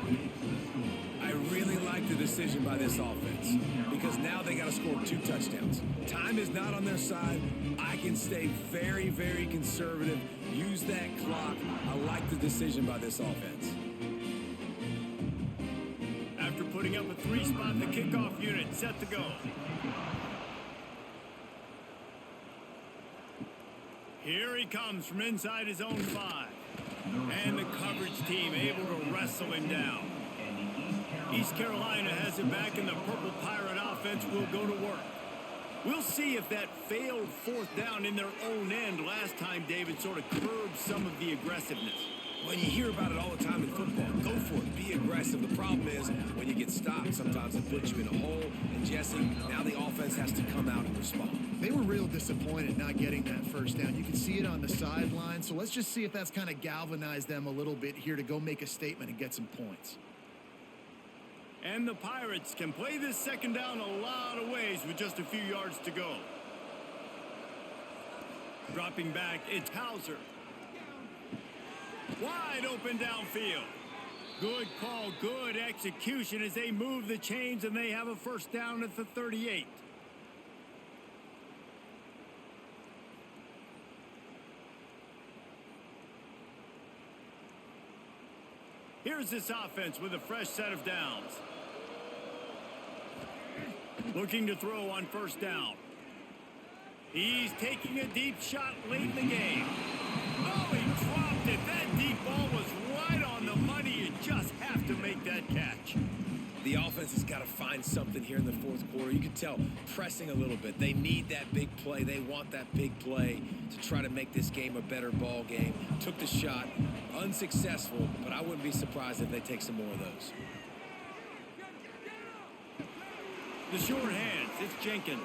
I really like the decision by this offense because now they got to score 2 touchdowns. Time is not on their side. I can stay very, very conservative. Use that clock. I like the decision by this offense. After putting up a 3-spot, the kickoff unit set to go. Here he comes from inside his own 5. And the coverage team able to wrestle him down. East Carolina has it back, and the Purple Pirate offense will go to work. We'll see if that failed 4th down in their own end last time, David, sort of curbed some of the aggressiveness. When you hear about it all the time in football, go for it. Be aggressive. The problem is when you get stopped, sometimes it puts you in a hole. And Jesse, now the offense has to come out and respond. They were real disappointed not getting that first down. You can see it on the sideline. So let's just see if that's kind of galvanized them a little bit here to go make a statement and get some points. And the Pirates can play this second down a lot of ways with just a few yards to go. Dropping back, it's Hauser. Wide open downfield. Good call, good execution as they move the chains, and they have a first down at the 38. Here's this offense with a fresh set of downs. Looking to throw on first down. He's taking a deep shot late in the game. Oh, he dropped it. That deep ball was right on the money. You just have to make that catch. The offense has got to find something here in the fourth quarter. You can tell pressing a little bit. They need that big play. They want that big play to try to make this game a better ball game. Took the shot. Unsuccessful, but I wouldn't be surprised if they take some more of those. The short hands. It's Jenkins.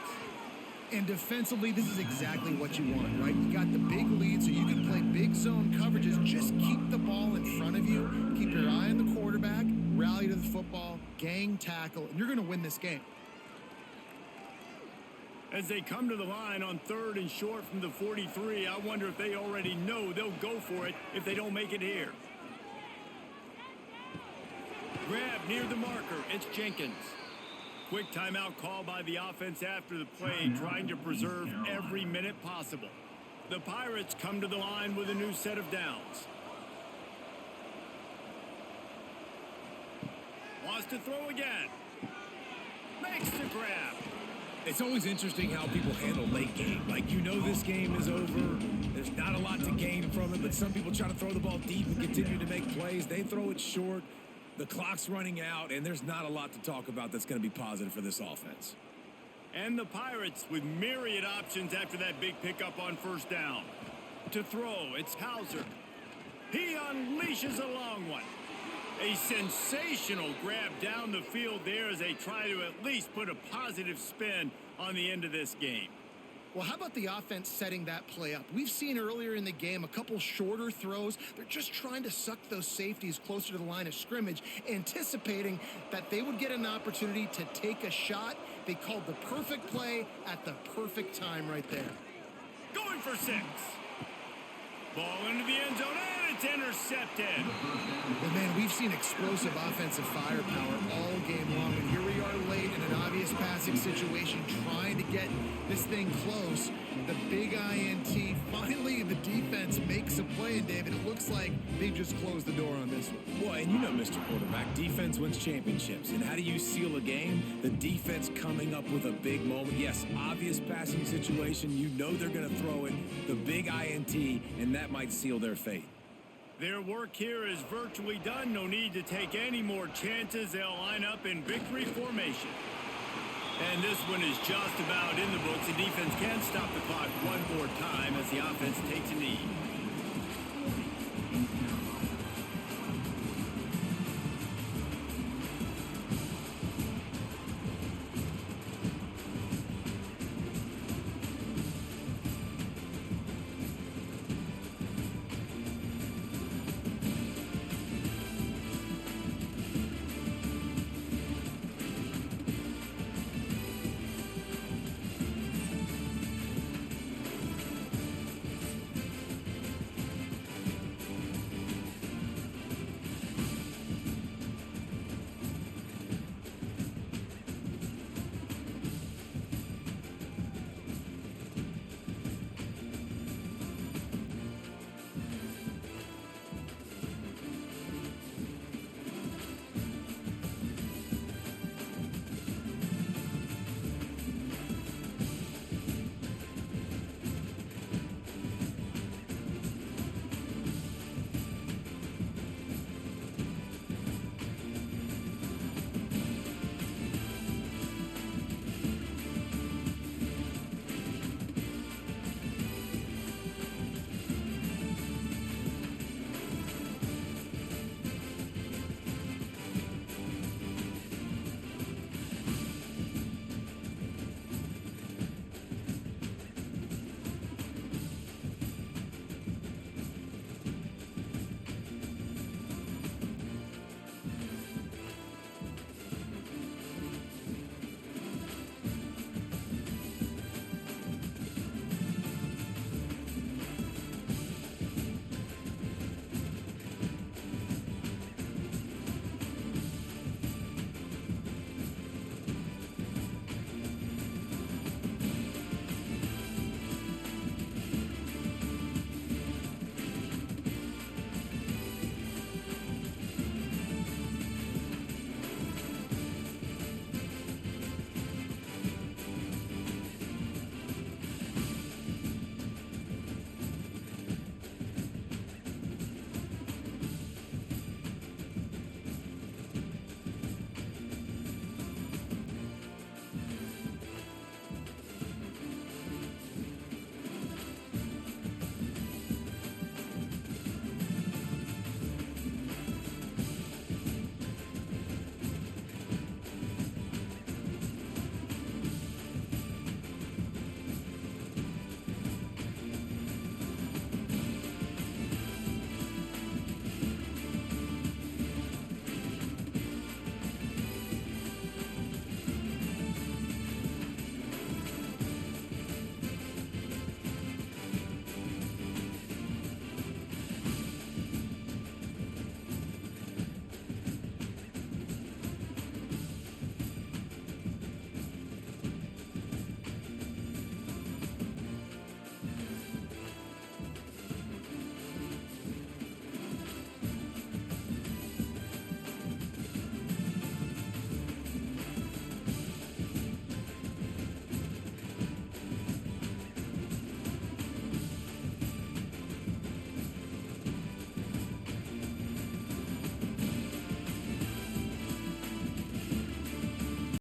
And defensively, this is exactly what you want, right? You got the big lead, so you can play big zone coverages. Just keep the ball in front of you. Keep your eye on the quarterback. Rally to the football. Gang tackle. And you're going to win this game. As they come to the line on 3rd and short from the 43, I wonder if they already know they'll go for it if they don't make it here. Grab near the marker. It's Jenkins. Quick timeout call by the offense after the play, trying to preserve every minute possible. The Pirates come to the line with a new set of downs. Wants to throw again. Makes the grab. It's always interesting how people handle late game. Like, you know this game is over. There's not a lot to gain from it, but some people try to throw the ball deep and continue to make plays. They throw it short. The clock's running out, and there's not a lot to talk about that's going to be positive for this offense. And the Pirates with myriad options after that big pickup on 1st down. To throw, it's Hauser. He unleashes a long one. A sensational grab down the field there as they try to at least put a positive spin on the end of this game. Well, how about the offense setting that play up? We've seen earlier in the game a couple shorter throws. They're just trying to suck those safeties closer to the line of scrimmage, anticipating that they would get an opportunity to take a shot. They called the perfect play at the perfect time right there. Going for 6. Ball into the end zone, and it's intercepted. But man, we've seen explosive offensive firepower all game long, and here we are late in an obvious passing situation, trying to get this thing close. The big INT, finally the defense makes a play, and David, it looks like they just closed the door on this one. Well, and you know, Mr. Quarterback, defense wins championships. And how do you seal a game? The defense coming up with a big moment. Yes, obvious passing situation. You know they're going to throw it. The big INT, and that might seal their fate. Their work here is virtually done. No need to take any more chances. They'll line up in victory formation. And this one is just about in the books. The defense can stop the clock one more time as the offense takes a knee.